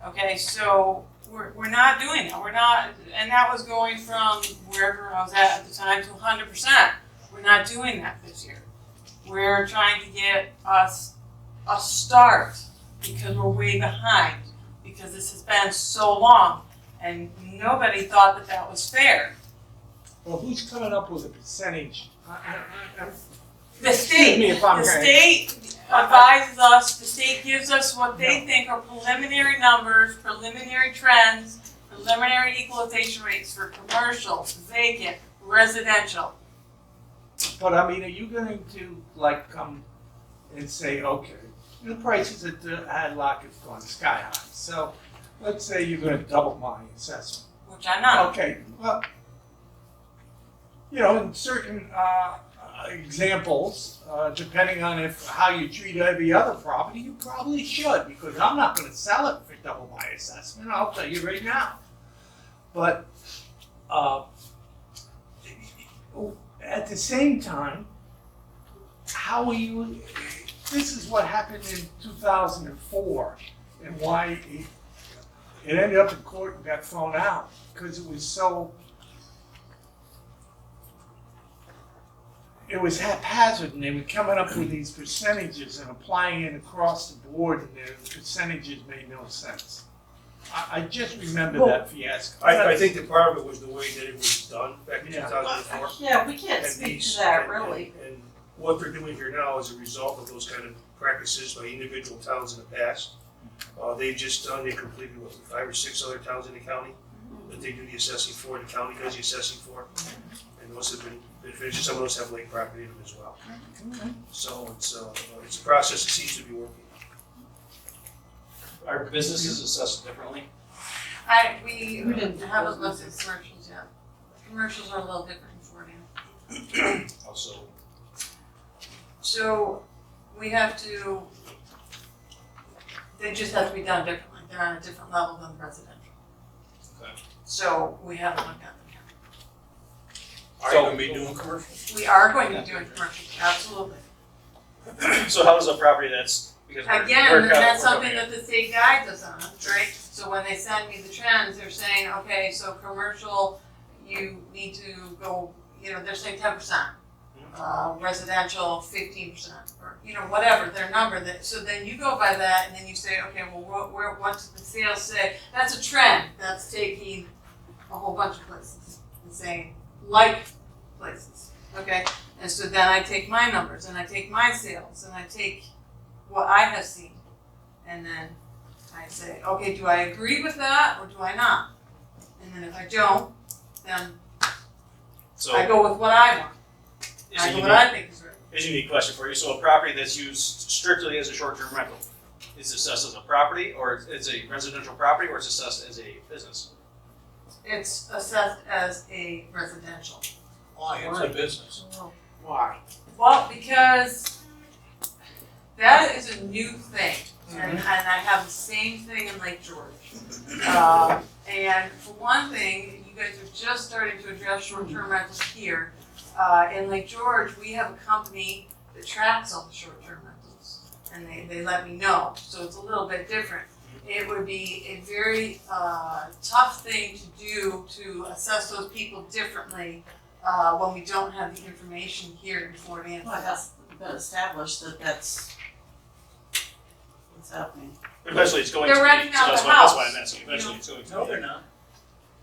Okay, so we're not doing that. We're not, and that was going from wherever I was at the time to 100%. We're not doing that this year. We're trying to get us a start because we're way behind, because this has been so long and nobody thought that that was fair. Well, who's coming up with a percentage? The state, me if I'm the right. state advises us, the state gives us what they think are preliminary numbers, preliminary trends, preliminary equalization rates for commercial, vacant, residential. But I mean, are you going to like come and say, okay, the prices at the Hadlock have gone sky high, so let's say you're gonna double my assessment. Which I'm not. Okay, well, you know, in certain examples, depending on how you treat every other property, you probably should, because I'm not gonna sell it for double my assessment, I'll tell you right now. But at the same time, how are you, this is what happened in 2004 and why it ended up in court and got thrown out, because it was so, it was haphazard, and they were coming up with these percentages and applying it across the board, and the percentages made no sense. I just remember that fiasco. I think that part of it was the way that it was done back in Yeah. 2004. Yeah, we can't And speak these- to that, and- really. And what they're doing here now is a result of those kind of practices by individual towns in the past. They've just done, they completed, what, 5 or 6 other towns in the county that they do the assessing for, the county does the assessing for. And those have been finished, some of those have lake property in them as well. So it's a process that seems to be working. Are businesses assessed differently? We We didn't haven't looked at commercials yet. Commercials are a little different for you. Also, So we have to, they just have to be done differently. They're on a different level than residential. Okay. So we haven't looked at them are you gonna be doing commercials? yet. We are going to be doing commercials, absolutely. So how does a property that's, because we're Again, that's we're something coming in. that the state guides us on, right? So when they send me the trends, they're saying, okay, so commercial, you need to go, they're saying 10%. Residential 15%, or whatever their number. So then you go by that, and then you say, okay, well, what does the sales say? That's a trend. That's taking a whole bunch of places and saying like places, okay. And so then I take my numbers, and I take my sales, and I take what I have seen, and then I say, okay, do I agree with that or do I not? And then if I don't, then So I go with what I want. is I a go unique, what I think is right. is a unique question for you. So a property that's used strictly as a short-term rental, is assessed as a property, or it's a residential property, or it's assessed as a business? It's assessed as a residential. Why, it's a business. Why? Well, because that is a new thing, and I have the same thing in Lake George. And for one thing, you guys are just starting to address short-term rentals here. In Lake George, we have a company that tracks all the short-term rentals, and they let me know, so it's a little bit different. It would be a very tough thing to do to assess those people differently when we don't have the information here in Fort Anthony. Well, it has been established that that's what's happening. Eventually it's going They're to be, renting so out that's the why, that's house, why I'm asking, eventually it's going to be. No, they're not.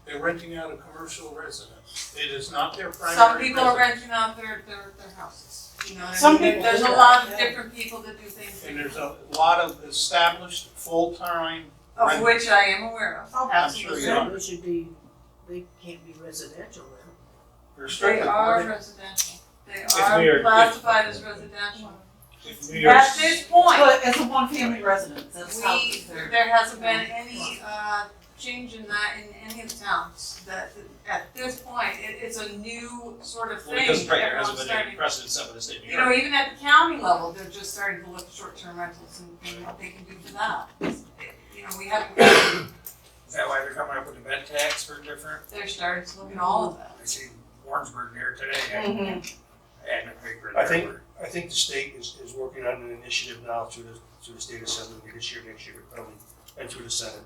They're renting out a commercial residence. It is not their primary Some people are residence. renting out their houses, you know what I Some mean? people There's a do lot that, of yeah. different people that do things, And there's a lot of established, full-time, of which I am aware of, Oh, I'm sure absolutely. you are. It should be, they can't be residential then. they're They strictly. are residential, they New are York- classified as residential. If New York, At this point, But as a one-family residence, that's how they're. there hasn't been any change in that in any of the towns. That at this point, it's a new sort of well, thing. because right, there Everyone's hasn't been any starting- precedent set by the state of New You know, York. even at the county level, they're just starting to look at short-term rentals and what they can do for that. You know, we haven't, Is that why they're coming up with the bed tax for different? they're starting to look at all of that. I see Warrensburg there today, Mm-hmm. and a paper. I think the state is working on an initiative now through the state assembly this year, next year, probably, and through the Senate,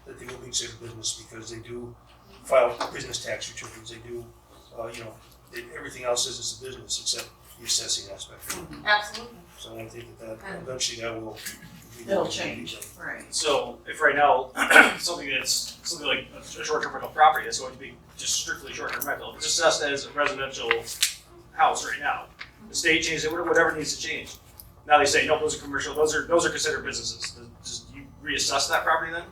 that they will be considered business because they do file business tax returns, they do, everything else is it's a business except the assessing aspect. Absolutely. So I think that eventually that will. It'll change, right. So if right now, something like a short-term rental property is going to be just strictly short-term rental, if it's assessed as a residential house right now, the state changed it, whatever needs to change. Now they say, no, those are commercial, those are considered businesses. Does you reassess that property then?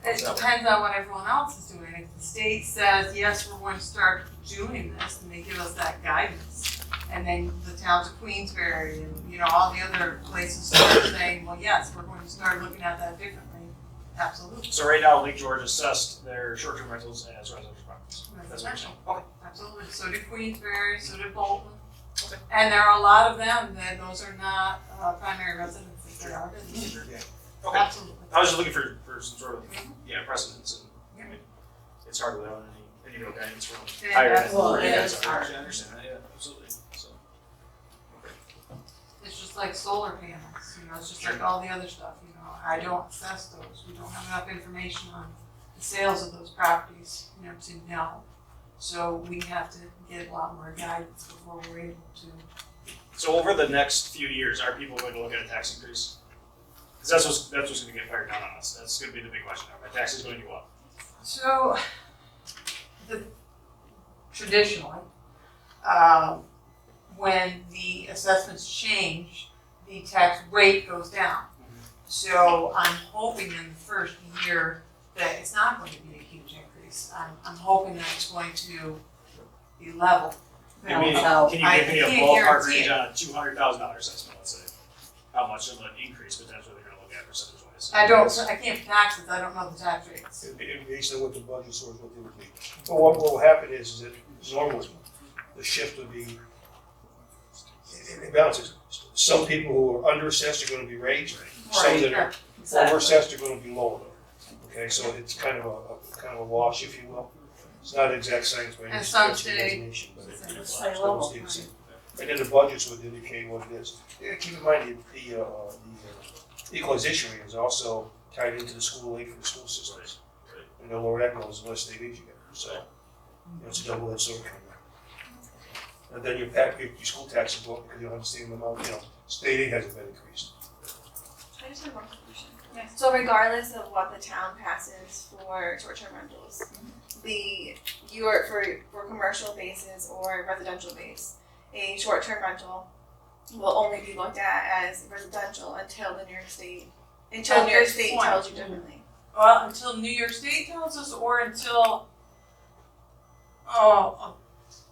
It depends on what everyone else is doing. If the state says, yes, we're going to start doing this, and they give us that guidance, and then the towns of Queensbury and, all the other places start saying, well, yes, we're going to start looking at that differently, absolutely. So right now, Lake George assessed their short-term rentals as residential properties. That's what you're saying. Okay. Absolutely. So did Queensbury, so did Bolton. Okay. And there are a lot of them that those are not primary residences, they are businesses. Okay. Absolutely. I was just looking for some sort of, precedence and, it's hard without any real guidance from Yeah, higher. that's- well, than- it yeah, is I hard. understand that, yeah, absolutely, so. It's just like solar panels, it's just like all the other stuff, I don't assess those, we don't have enough information on the sales of those properties, to know. So we have to get a lot more guidance before we're able to. So over the next few years, are people going to look at a tax increase? Because that's what's going to get fired down on us. That's going to be the big question. Are my taxes going to go up? So, traditionally, when the assessments change, the tax rate goes down. So I'm hoping in the first year that it's not going to be a huge increase. I'm hoping that it's going to be level. Can you So give me I a can't ballpark guarantee range it. on a $200,000 assessment, let's say? How much of an increase potentially they're going to look at percentage-wise? I can't for taxes, I don't know the tax rates. Based on what the budget source, what they would be. But what will happen is that normally, the shift would be, it balances. Some people who are under-assessed are gonna be raised, some that are over-assessed are gonna be lower. Okay, so it's kind of a wash, if you will. It's not exact science by any And some stretch of the say- imagination, but say it's level, almost the same. And then the budgets would indicate what it is. Yeah, keep in mind, the equalization rate is also tied into the school aid for the school systems. And the lower that goes, the less state aid you get, so it's a double-edged sword kind of. And then your school taxes go up because you don't have the same amount, state aid hasn't been increased. I just have one question. Yes. So regardless of what the town passes for short-term rentals, for commercial bases or residential base, a short-term rental will only be looked at as residential until New York State Point. tells you differently. Well, until New York State tells us, or until,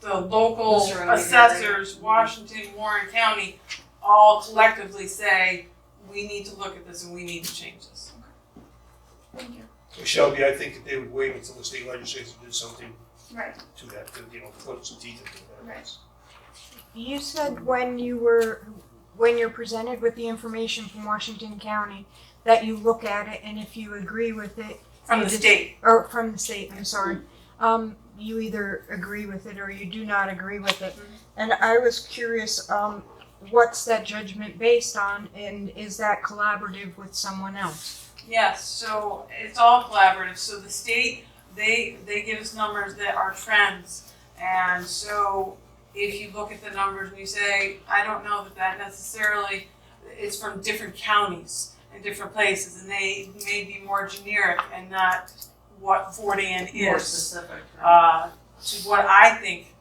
the local The surrounding assessors, Washington, Warren County, all collectively say, we need to look at this and we need to change this. Thank you. So Shelby, I think that they would wait until the state legislature did something Right. to that, to put some teeth into that. Right. You said when you're presented with the information from Washington County, that you look at it and if you agree with it. From you the just- state. Or from the state, I'm sorry. You either agree with it or you do not agree with it. And I was curious, what's that judgment based on and is that collaborative with someone else? Yes, so it's all collaborative. So the state, they give us numbers that are trends. And so if you look at the numbers and you say, I don't know that necessarily is from different counties and different places, and they may be more generic and not what Fort Ann is. More specific. To what I think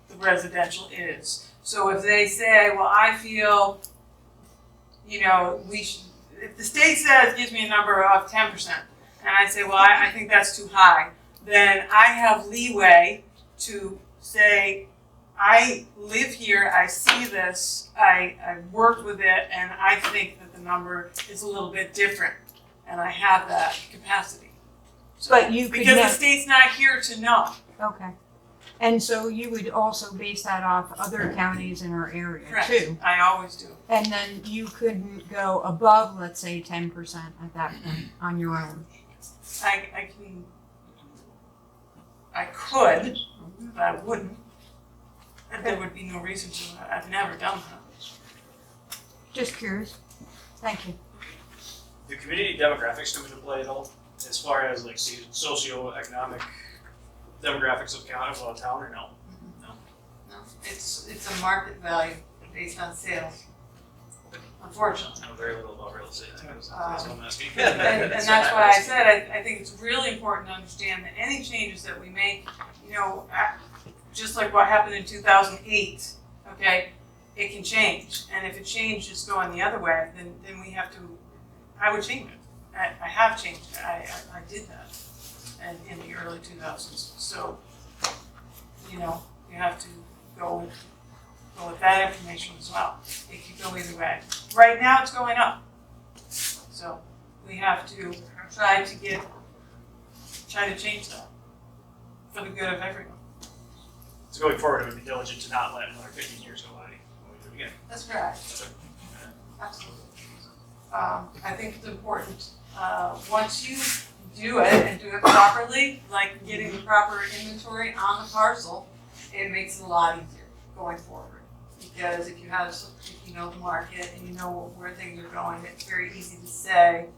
the residential is. So if they say, well, I feel, if the state gives me a number of 10%, and I say, well, I think that's too high, then I have leeway to say, I live here, I see this, I've worked with it, and I think that the number is a little bit different, and I have that capacity. So, But you could because the not- state's not here to know. Okay. And so you would also base that off other counties in our area Correct. too? I always do. And then you couldn't go above, let's say, 10% at that point on your own? I could, but I wouldn't. And there would be no reason to. I've never done that. Just curious. Thank you. Do community demographics come into play at all? as far as like socioeconomic demographics of town or no? No, it's a market value based on sales, unfortunately. I know very little about real estate, that's what I'm asking. And that's why I said, I think it's really important to understand that any changes that we make, you know, just like what happened in 2008, okay, it can change. And if it changes going the other way, then we have to, I would change it. I have changed it. I did that in the early 2000s. So, you know, you have to go with that information as well. It could go either way. Right now, it's going up. So we have to try to change that for the good of everyone. So going forward, it would be diligent to not let another 15 years go by when we do it again. That's correct. Absolutely. I think it's important, once you do it and do it properly, like getting the proper inventory on the parcel, it makes it a lot easier going forward. Because if you know the market and you know where things are going, it's very easy to say,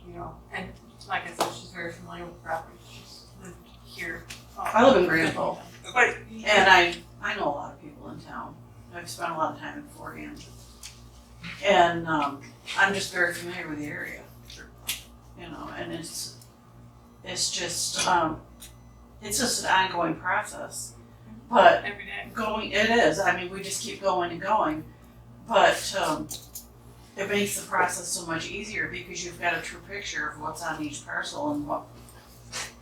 you know, and like I said, she's very familiar with the property. She's lived here. I live in Granville, But, and I know a lot of people in town. I've spent a lot of time in Fort Anne. And I'm just very familiar with the area. You know, and it's just an ongoing process. But every day. it is. I mean, we just keep going and going. But it makes the process so much easier because you've got a true picture of what's on each parcel and what,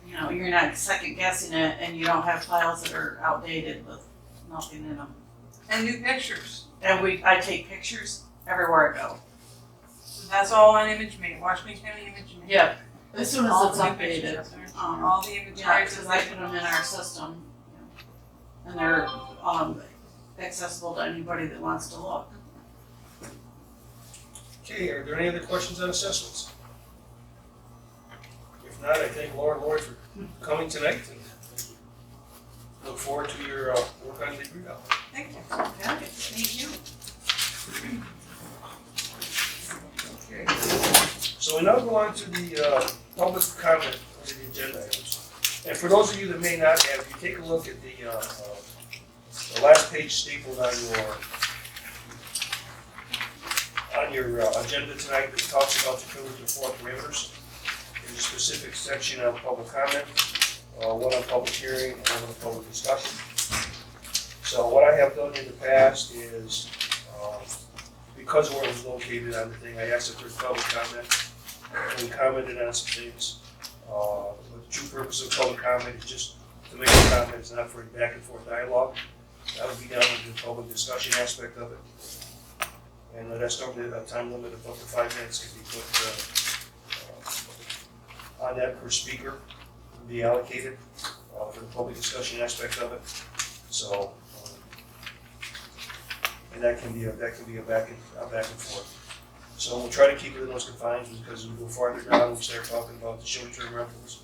you know, you're not second guessing it and you don't have files that are outdated with nothing in them. And new pictures. And I take pictures everywhere I go. That's all on ImageMate, Washington County ImageMate. Yeah. As soon as All it's the new updated. pictures. All the Yeah, inventory. because I put them in our system. And they're accessible to anybody that wants to look. Okay, are there any other questions on assessments? If not, I thank Laura and Lori for coming tonight and look forward to your work on the readout. Thank you. Okay, thank you. So we now go on to the public comment under the agenda items. And for those of you that may not have, if you take a look at the last page stapled on your agenda tonight, it talks about the privilege of 4 parameters. There's a specific section on public comment, one on public hearing, and one on public discussion. So what I have done in the past is, because where it was located on the thing, I asked if there's public comment, and we commented on some things. But the true purpose of public comment is just to make a comment, it's not for a back and forth dialogue. That would be down to the public discussion aspect of it. And that's normally a time limit of up to 5 minutes can be put on that per speaker, can be allocated for the public discussion aspect of it. So, and that can be a back and forth. So we'll try to keep it in those confines because as we go farther down, we start talking about the short-term rentals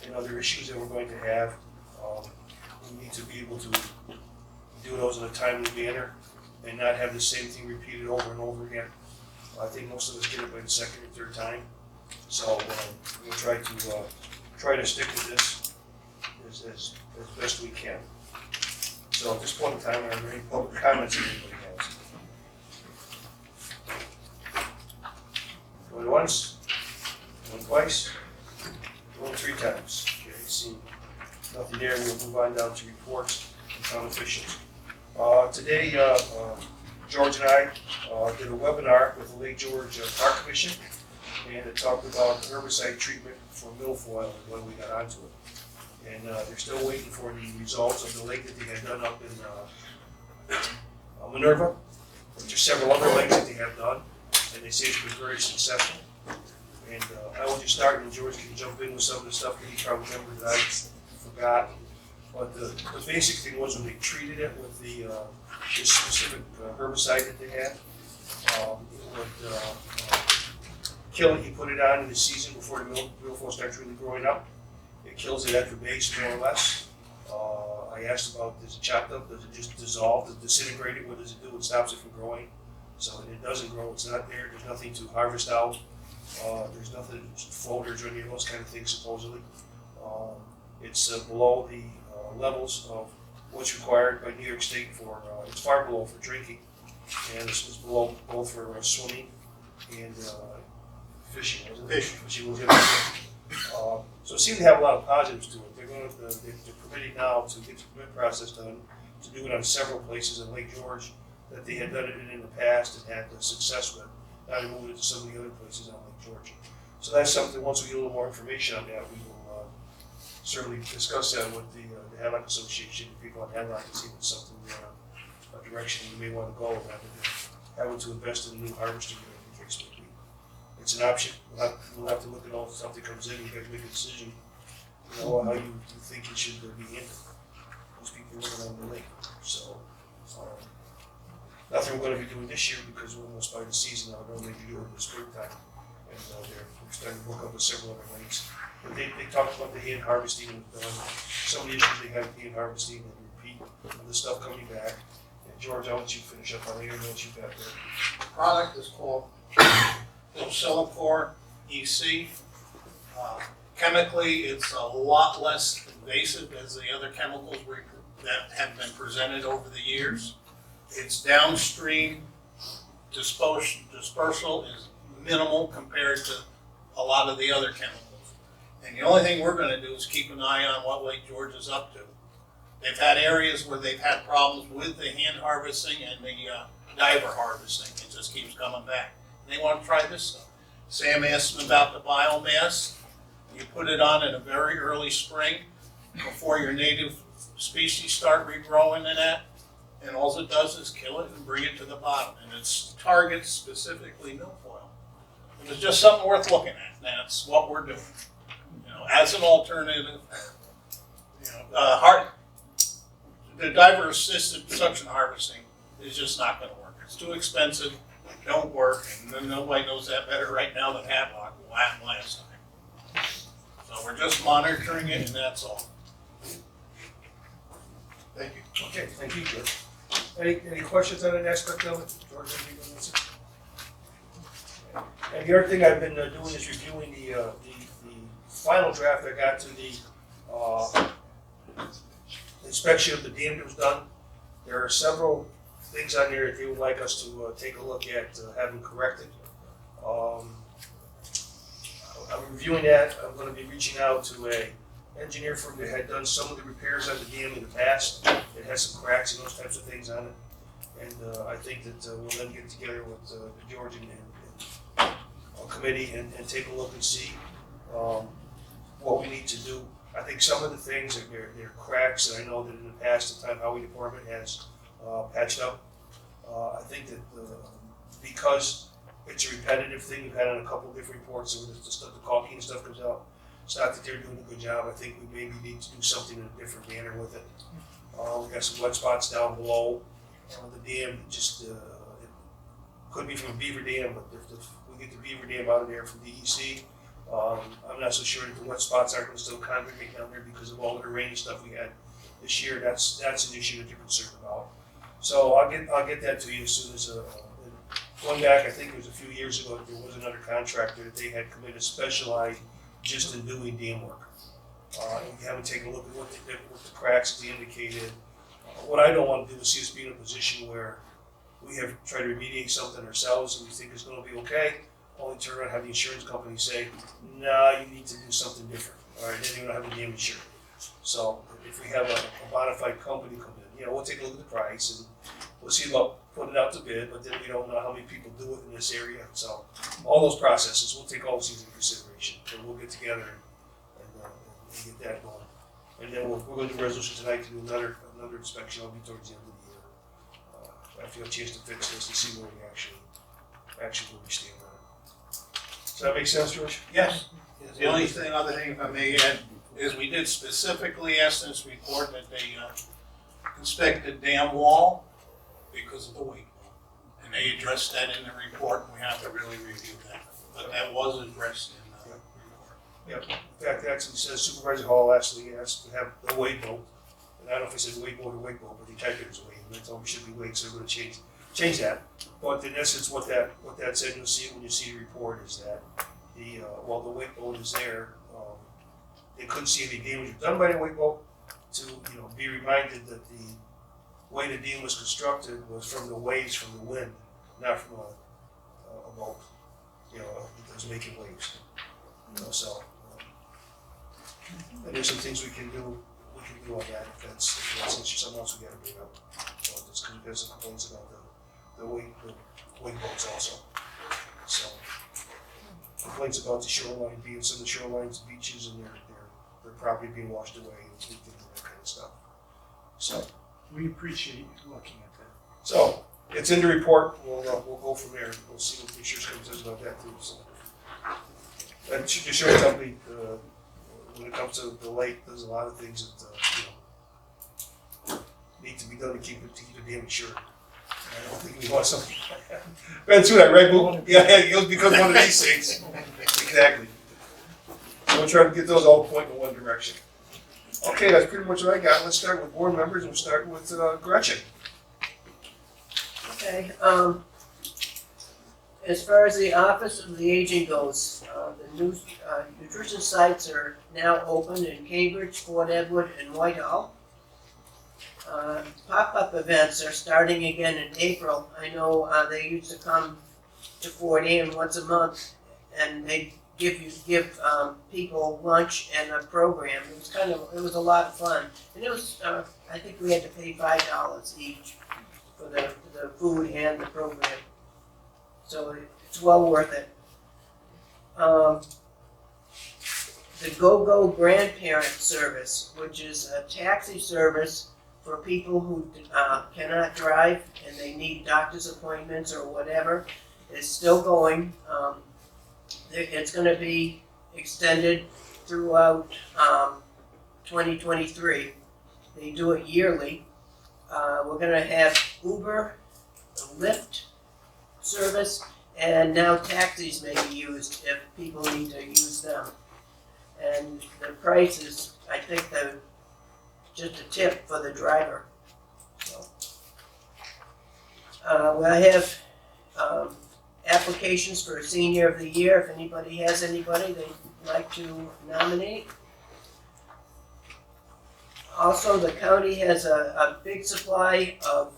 and other issues that we're going to have. We need to be able to do those in a timely manner and not have the same thing repeated over and over again. I think most of us get it by the second or third time. So we'll try to stick with this as best we can. So at this point in time, are there any public comments that anybody has? Going once, going twice, going 3 times. Okay, see nothing there, we'll move on down to reports and town officials. Today, George and I did a webinar with the Lake George Park Commission, and it talked about herbicide treatment for milfoil and when we got onto it. And they're still waiting for the results of the lake that they had done up in Minerva. There's several other lakes that they have done, and they say it's been very successful. And I will just start, and George can jump in with some of the stuff that he probably remembered that I forgot. But the basic thing was when they treated it with this specific herbicide that they had, it would kill it. You put it on in the season before the milfoil starts really growing up. It kills it at the base more or less. I asked about, does it chopped up, does it just dissolve, does it disintegrate it, what does it do? It stops it from growing. So it doesn't grow, it's not there, there's nothing to harvest out. There's nothing, floaters or any of those kind of things supposedly. It's below the levels of what's required by New York State for, it's far below for drinking. And this was below both for swimming and fishing, wasn't it? Fishing was gonna be, so it seemed to have a lot of positives to it. They're permitting now to get the permit process done, to do it on several places in Lake George that they had done it in the past and had success with. Now they're moving it to some of the other places on Lake George. So that's something, once we get a little more information on that, we will certainly discuss that with the Hadlock Association, the people on Hadlock, and see if it's something, a direction we may want to go rather than having to invest in a new harvester unit in the case may be. It's an option. We'll have to look at all the stuff that comes in. You guys make a decision, how you think it should be handled. Most people are living on the lake, so nothing we're going to be doing this year because we're almost by the season now. We're going to be doing it in the springtime, and we're starting to work up with several other lakes. But they talked about the hand harvesting. Some of the issues they have with hand harvesting and repeat of the stuff coming back. And George, I'll let you finish up on the what you've got there. The product is called Silicor EC. Chemically, it's a lot less invasive as the other chemicals that have been presented over the years. Its downstream dispersal is minimal compared to a lot of the other chemicals. And the only thing we're going to do is keep an eye on what Lake George is up to. They've had areas where they've had problems with the hand harvesting and the diver harvesting. It just keeps coming back. And they want to try this stuff. Sam asked them about the biomass. You put it on in a very early spring before your native species start regrowing in that. And all it does is kill it and bring it to the bottom. And it targets specifically milfoil. And it's just something worth looking at. That's what we're doing. As an alternative, the diver assisted suction harvesting is just not going to work. It's too expensive, don't work, and then nobody knows that better right now than Hadlock. What happened last time? So we're just monitoring it, and that's all. Thank you. Okay, thank you, George. Any questions on that aspect of it? George, anything on this? And the other thing I've been doing is reviewing the final draft I got to the inspection of the dam that was done. There are several things on there that they would like us to take a look at, having corrected. I'm reviewing that. I'm going to be reaching out to a engineer firm that had done some of the repairs on the dam in the past. It has some cracks and those types of things on it. And I think that we'll then get together with the Georgian committee and take a look and see what we need to do. I think some of the things, they're cracks, and I know that in the past, the Time Highway Department has patched up. I think that because it's a repetitive thing, we've had on a couple of different reports, and the caulking and stuff comes out. It's not that they're doing a good job. I think we maybe need to do something in a different manner with it. We got some wet spots down below. The dam just, it could be from a beaver dam, but if we get the beaver dam out of there from DEC, I'm not so sure that the wet spots aren't going to still congregate down there because of all the rain and stuff we had this year. That's an issue that they're concerned about. So I'll get that to you as soon as, going back, I think it was a few years ago, there was another contractor that they had committed specialized just in doing dam work. You haven't taken a look at what the cracks they indicated. What I don't want to do is see us be in a position where we have tried to remediate something ourselves and we think it's going to be okay, only turn around and have the insurance company say, nah, you need to do something different. All right, then you don't have the dam insured. So if we have a bona fide company come in, we'll take a look at the price and we'll see about putting it out to bid, but then we don't know how many people do it in this area. So all those processes, we'll take all those things into consideration. And we'll get together and get that going. And then we're going to do a resolution tonight to do another inspection. I'll be towards the end of the year. After you have a chance to fix this to see where we actually where we stand on it. Does that make sense, George? Yes. The only other thing, if I may add, is we did specifically ask this report that they inspect the dam wall because of the weight. And they addressed that in the report, and we have to really review that. But that was addressed in the report. Yep. In fact, it actually says Supervisor Hall actually asked to have the weight boat. And I don't know if it says weight boat or weight boat, but they typed it as weight. And they told me it should be weight, so we're going to change that. But in essence, what that said, you'll see it when you see the report, is that while the wake boat is there, they couldn't see any damage done by the wake boat, to, be reminded that the way the dam was constructed was from the waves from the wind, not from a boat, that was making waves. So, and there's some things we can do on that, if that's something else we gotta bring up. Just because there's some complaints about the wake boats also. So, complaints about the shoreline, some of the shorelines, beaches, and their property being washed away, and things and that kind of stuff. So, We appreciate you looking at that. so it's in the report. We'll go from there. We'll see what the insurance company says about that too. So, and the insurance company, when it comes to the lake, there's a lot of things that need to be done to keep the dam insured. I don't think we want something like that. Been through that, right, Boo? Yeah, it becomes one of these things. Exactly. So we'll try to get those all pointing in one direction. Okay, that's pretty much what I got. Let's start with board members, and we'll start with Gretchen. Okay, as far as the Office of the Aging goes, the new nutrition sites are now open in Cambridge, Fort Edward, and Whitehall. Pop-up events are starting again in April. I know they used to come to Fort Ann once a month, and they give people lunch and a program. It was a lot of fun, and it was I think we had to pay $5 each for the food and the program, so it's well worth it. The Go-Go Grandparent Service, which is a taxi service for people who cannot drive and they need doctor's appointments or whatever, is still going. It's going to be extended throughout 2023. They do it yearly. We're going to have Uber, Lyft service, and now taxis may be used if people need to use them. And the price is, I think, just a tip for the driver. So, I have applications for Senior of the Year. If anybody has anybody they'd like to nominate. Also, the county has a big supply of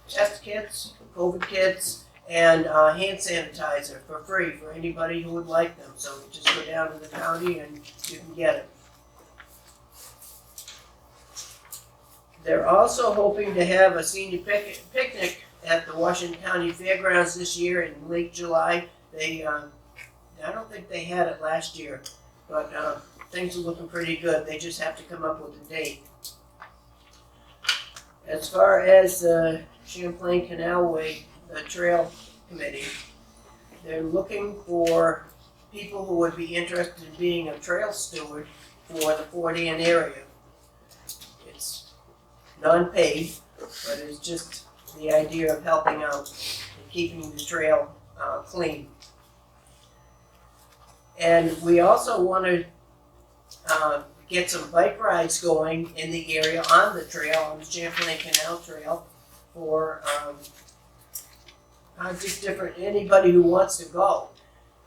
test kits, COVID kits, and hand sanitizer for free for anybody who would like them. So just go down to the county and you can get it. They're also hoping to have a senior picnic at the Washington County Fairgrounds this year in late July. I don't think they had it last year, but things are looking pretty good. They just have to come up with a date. As far as Champlain Canalway, the trail committee, they're looking for people who would be interested in being a trail steward for the Fort Ann area. It's non-paid, but it's just the idea of helping out and keeping the trail clean. And we also want to get some bike rides going in the area on the trail, on the Champlain Canal Trail, for just anybody who wants to go.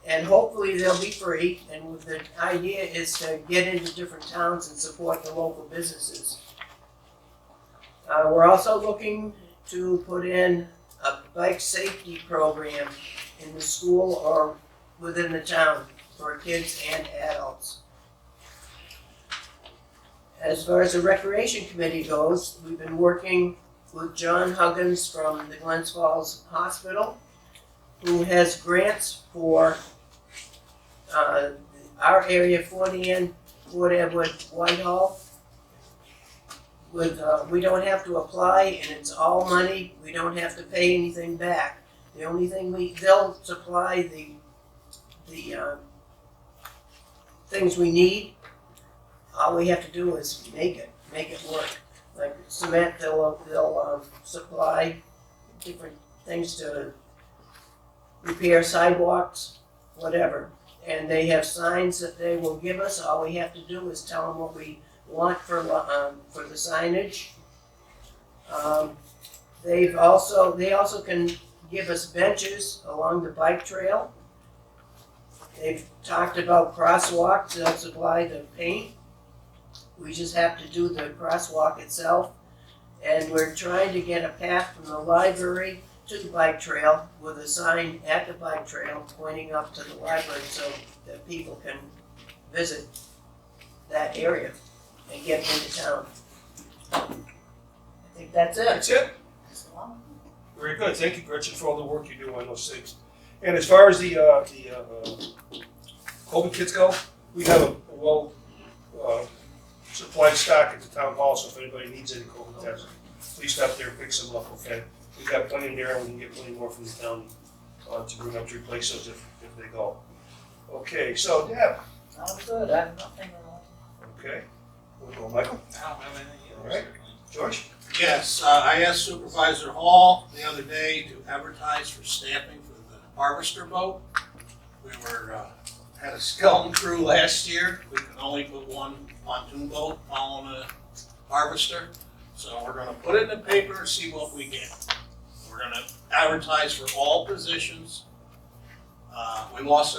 And hopefully they'll be free, and the idea is to get into different towns and support the local businesses. We're also looking to put in a bike safety program in the school or within the town for kids and adults. As far as the Recreation Committee goes, we've been working with John Huggins from the Glens Falls Hospital, who has grants for our area, Fort Ann, Fort Edward, Whitehall. We don't have to apply, and it's all money. We don't have to pay anything back. The only thing they'll supply the things we need. All we have to do is make it work. Like cement, they'll supply different things to repair sidewalks, whatever. And they have signs that they will give us. All we have to do is tell them what we want for the signage. They also can give us benches along the bike trail. They've talked about crosswalks, they'll supply the paint. We just have to do the crosswalk itself. And we're trying to get a path from the library to the bike trail with a sign at the bike trail pointing up to the library so that people can visit that area and get into town. I think that's it. That's it? Very good, thank you, Gretchen, for all the work you do on those things. And as far as the COVID kits go, we have a well supplied stock at the town hall, so if anybody needs any COVID tests, please stop there and pick some up, okay? We've got plenty in there, and we can get plenty more from the county to bring up to replace those if they go. Okay, so Deb, I'm good, I have nothing else. okay. We'll go Michael, I don't have anything else. All right. George? Yes, I asked Supervisor Hall the other day to advertise for staffing for the harvester boat. We had a skeleton crew last year. We could only put one pontoon boat following a harvester. So we're gonna put it in the paper and see what we get. We're gonna advertise for all positions. We lost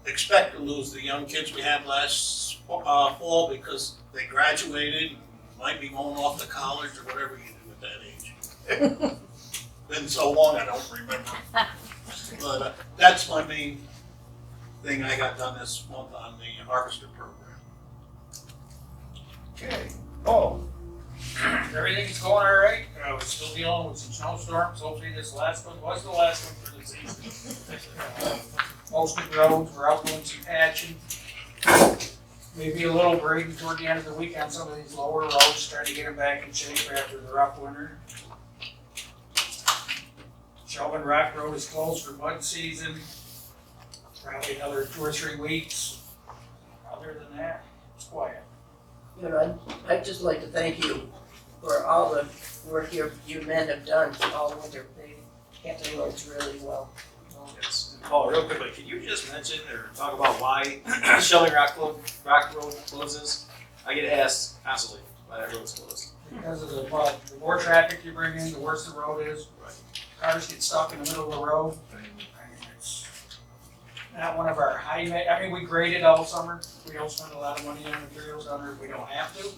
expect to lose the young kids we had last fall because they graduated and might be going off to college or whatever you do at that age. Been so long I don't remember. But that's my main thing I got done this month on the harvester program. Okay. Oh, Everything's going all right. We're still dealing with some snowstorms. Hopefully this last one was the last one for the season. Most of the roads, we're out doing some patching. Maybe a little grading toward the end of the week on some of these lower roads, trying to get them back in shape after the rough winter. Shelburne Rock Road is closed for mud season. Probably another 2 or 3 weeks. Other than that, it's quiet. You know, I'd just like to thank you for all the work you men have done all winter. They kept the roads really well. Yes. Paul, real quickly, can you just mention or talk about why Shelling Rock Road closes? I get asked constantly why that road's closed. Because of the more traffic you bring in, the worse the road is. Right. Cars get stuck in the middle of the road. I mean, it's not one of our we grade it all summer. We don't spend a lot of money on materials on it if we don't have to.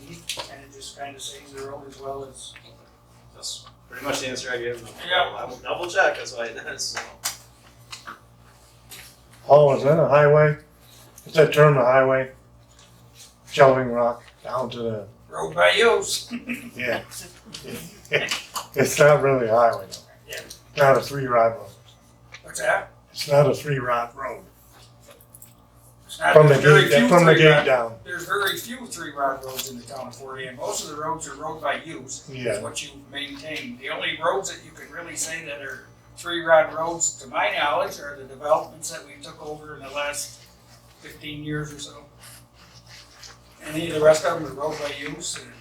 And it just kind of saves the road as well as. That's pretty much the answer I gave. Yeah. I will double check, that's why it is. So. Paul, is that a highway? Is that term a highway? Shelving Rock down to the, Road by use. yeah. It's not really a highway though. Yeah. Not a 3-rod road. What's that? It's not a 3-rod road. It's not- From the there's very gate, few from the 3-rod gate down. There's very few 3-rod roads in the town of Fort Anne. Most of the roads are road by use. Yeah. Is what you maintain. The only roads that you can really say that are 3-rod roads, to my knowledge, are the developments that we took over in the last 15 years or so. Any of the rest of them are road by use, and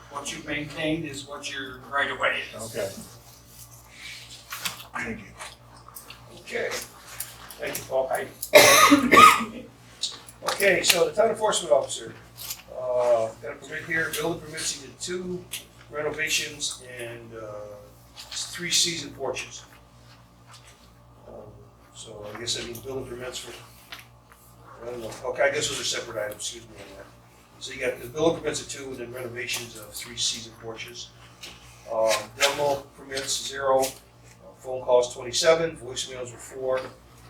what you've maintained is what your right of way is. Okay. Thank you. okay. Thank you, Paul. Okay, so the town enforcement officer, got a permit here, building permits, he did 2 renovations and 3 season porches. So I guess that means building permits for, I don't know, okay, I guess those are separate items, excuse me on that. So you got the building permits of 2 and then renovations of 3 season porches. Demo permits 0, phone calls 27, voicemails are 4,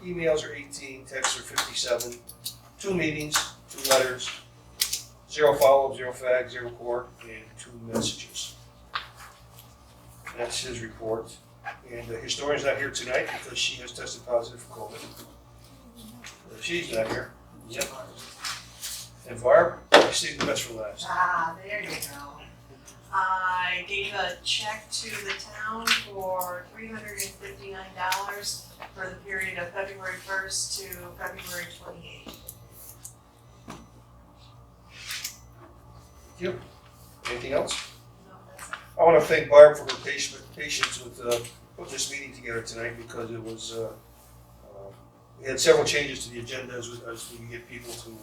emails are 18, texts are 57, 2 meetings, 2 letters, 0 follow-up, 0 fag, 0 court, and 2 messages. That's his report. And the historian's not here tonight because she has tested positive for COVID. She's not here. Yep. And Barb, I saved the best for last. Ah, there you go. I gave a check to the town for $359 for the period of February 1st to February 28th. Yep. Anything else? No, that's it. I want to thank Barb for her patience with putting this meeting together tonight because it was, we had several changes to the agenda as we get people to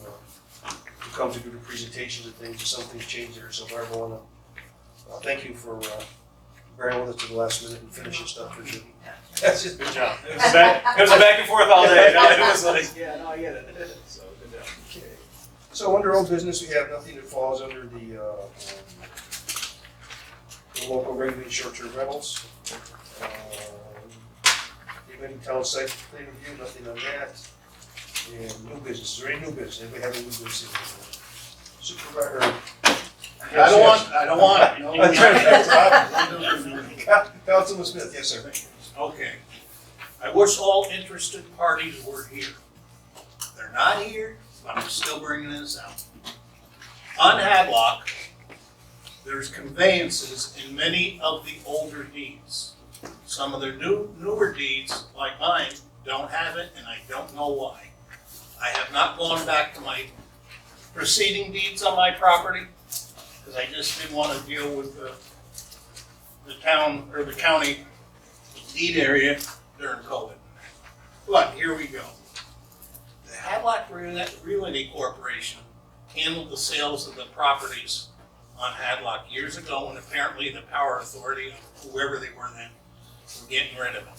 come to do the presentations and things, and some things changed there. So Barb, I want to thank you for bearing with us to the last minute and finishing stuff for you. That's just, Good job. It was a back and forth all day. No, it was like, yeah, no, I get it. So, good job. okay. So under old business, we have nothing that falls under the local regulated short-term rentals. Any town site plan review, nothing on that. And new business, is there any new business? Anybody have any new business? Supervisor. I don't want it. No. Councilman Smith, yes, sir. Okay. I wish all interested parties were here. They're not here, but I'm still bringing this out. On Hadlock, there's conveyances in many of the older deeds. Some of the newer deeds, like mine, don't have it, and I don't know why. I have not gone back to my preceding deeds on my property, because I just didn't want to deal with the town, or the county deed area during COVID. But here we go. The Hadlock Realty Corporation handled the sales of the properties on Hadlock years ago, and apparently the Power Authority, whoever they were then, were getting rid of them.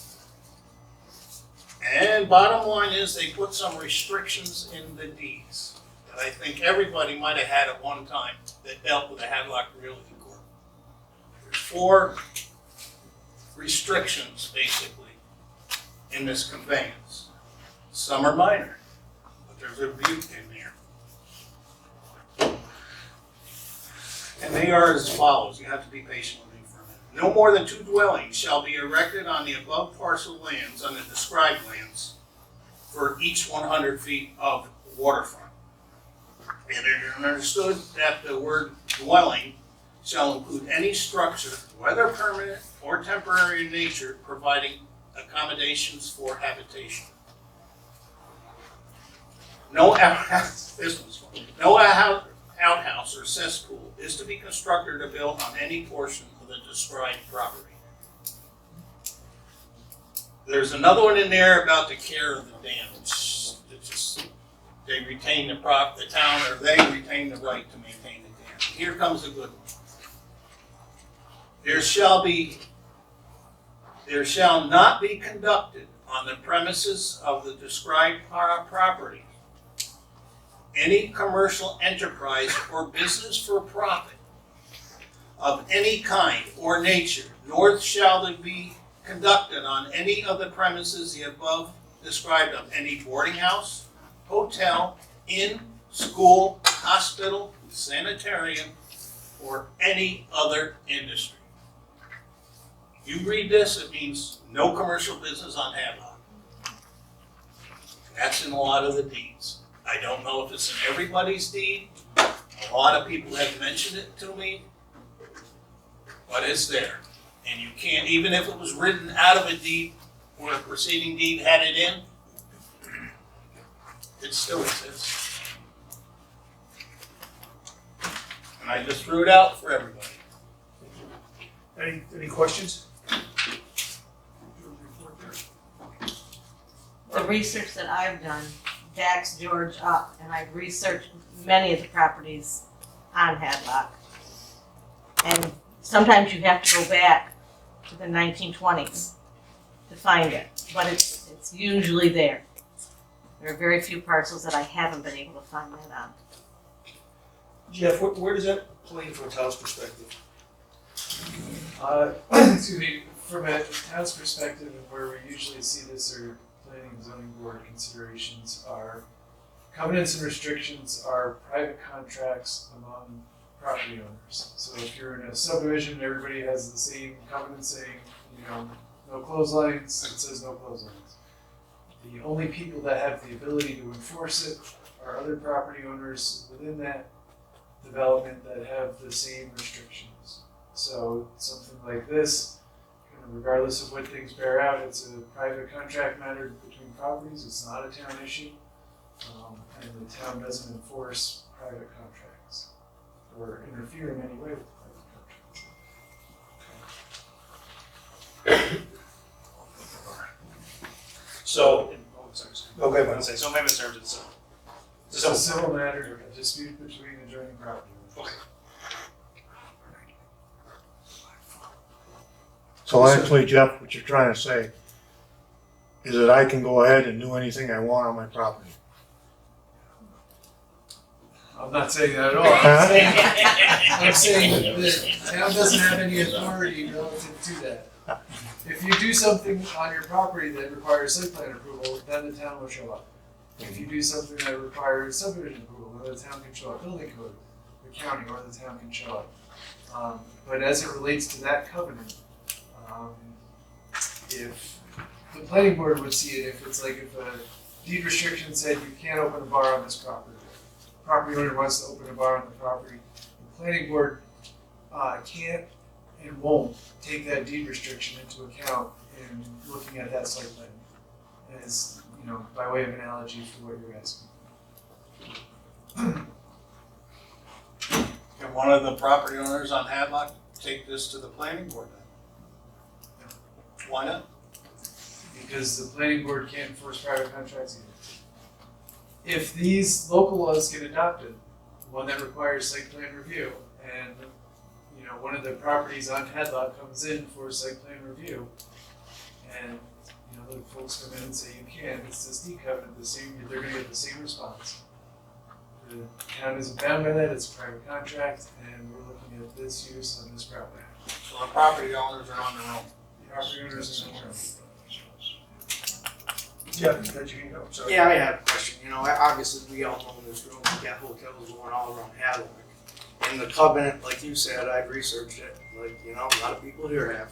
And bottom line is they put some restrictions in the deeds that I think everybody might have had at one time that dealt with the Hadlock Realty Corp. There's 4 restrictions, basically, in this conveyance. Some are minor, but there's a rebuke in there. And they are as follows. You have to be patient with me for a minute. No more than 2 dwellings shall be erected on the above parcel lands, on the described lands, for each 100 feet of waterfront. And it is understood that the word dwelling shall include any structure, whether permanent or temporary in nature, providing accommodations for habitation. No outhouse, this one's fun. No outhouse or cesspool is to be constructed or built on any portion of the described property. There's another one in there about the care of the damage. It's just, they retain the town, or they retain the right to maintain the dam. Here comes the good one. There shall not be conducted on the premises of the described property any commercial enterprise or business for profit of any kind or nature, nor shall they be conducted on any of the premises the above described of any boarding house, hotel, inn, school, hospital, sanitarium, or any other industry. You read this, it means no commercial business on Hadlock. That's in a lot of the deeds. I don't know if it's in everybody's deed. A lot of people have mentioned it to me, but it's there. And you can't, even if it was written out of a deed where a preceding deed had it in, it still exists. And I just threw it out for everybody. Any questions? The research that I've done backs George up, and I've researched many of the properties on Hadlock. And sometimes you have to go back to the 1920s to find it, but it's usually there. There are very few parcels that I haven't been able to find that on. Jeff, where does that play from a town's perspective? Excuse me, from a town's perspective, and where we usually see this, or planning and zoning board considerations, are covenants and restrictions are private contracts among property owners. So if you're in a subdivision, everybody has the same covenant saying, no clotheslines, it says no clotheslines. The only people that have the ability to enforce it are other property owners within that development that have the same restrictions. So something like this, regardless of what things bear out, it's a private contract matter between properties. It's not a town issue, and the town doesn't enforce private contracts or interfere in any way with private contracts. So, Okay, I was say, so maybe it's terms it's It's a civil matter, a dispute between adjoining property owners. okay. So actually, Jeff, what you're trying to say is that I can go ahead and do anything I want on my property. I'm not saying that at all. I'm saying that the town doesn't have any authority relative to that. If you do something on your property that requires site plan approval, then the town will show up. If you do something that requires subdivision approval, then the town can show up. Building code, the county or the town can show up. But as it relates to that covenant, if the planning board would see it, if it's like if a deed restriction said you can't open a bar on this property, property owner wants to open a bar on the property, the planning board can't and won't take that deed restriction into account in looking at that site plan, as, you know, by way of analogy for what you're asking. Can one of the property owners on Hadlock take this to the planning board then? Why not? Because the planning board can't enforce private contracts either. If these local laws get adopted, one that requires site plan review, and, you know, one of the properties on Hadlock comes in for site plan review, and, you know, the folks come in and say you can't, it's this deed covenant, they're gonna get the same response. The town isn't bound by that, it's a private contract, and we're looking at this use on this property. So the property owners are on their own. The property owners are on their own. Jeff, that you can go, sorry. Yeah, I had a question. You know, obviously we all know in this room, we got hotels going all around Hadlock. And the covenant, like you said, I've researched it, like, you know, a lot of people here have.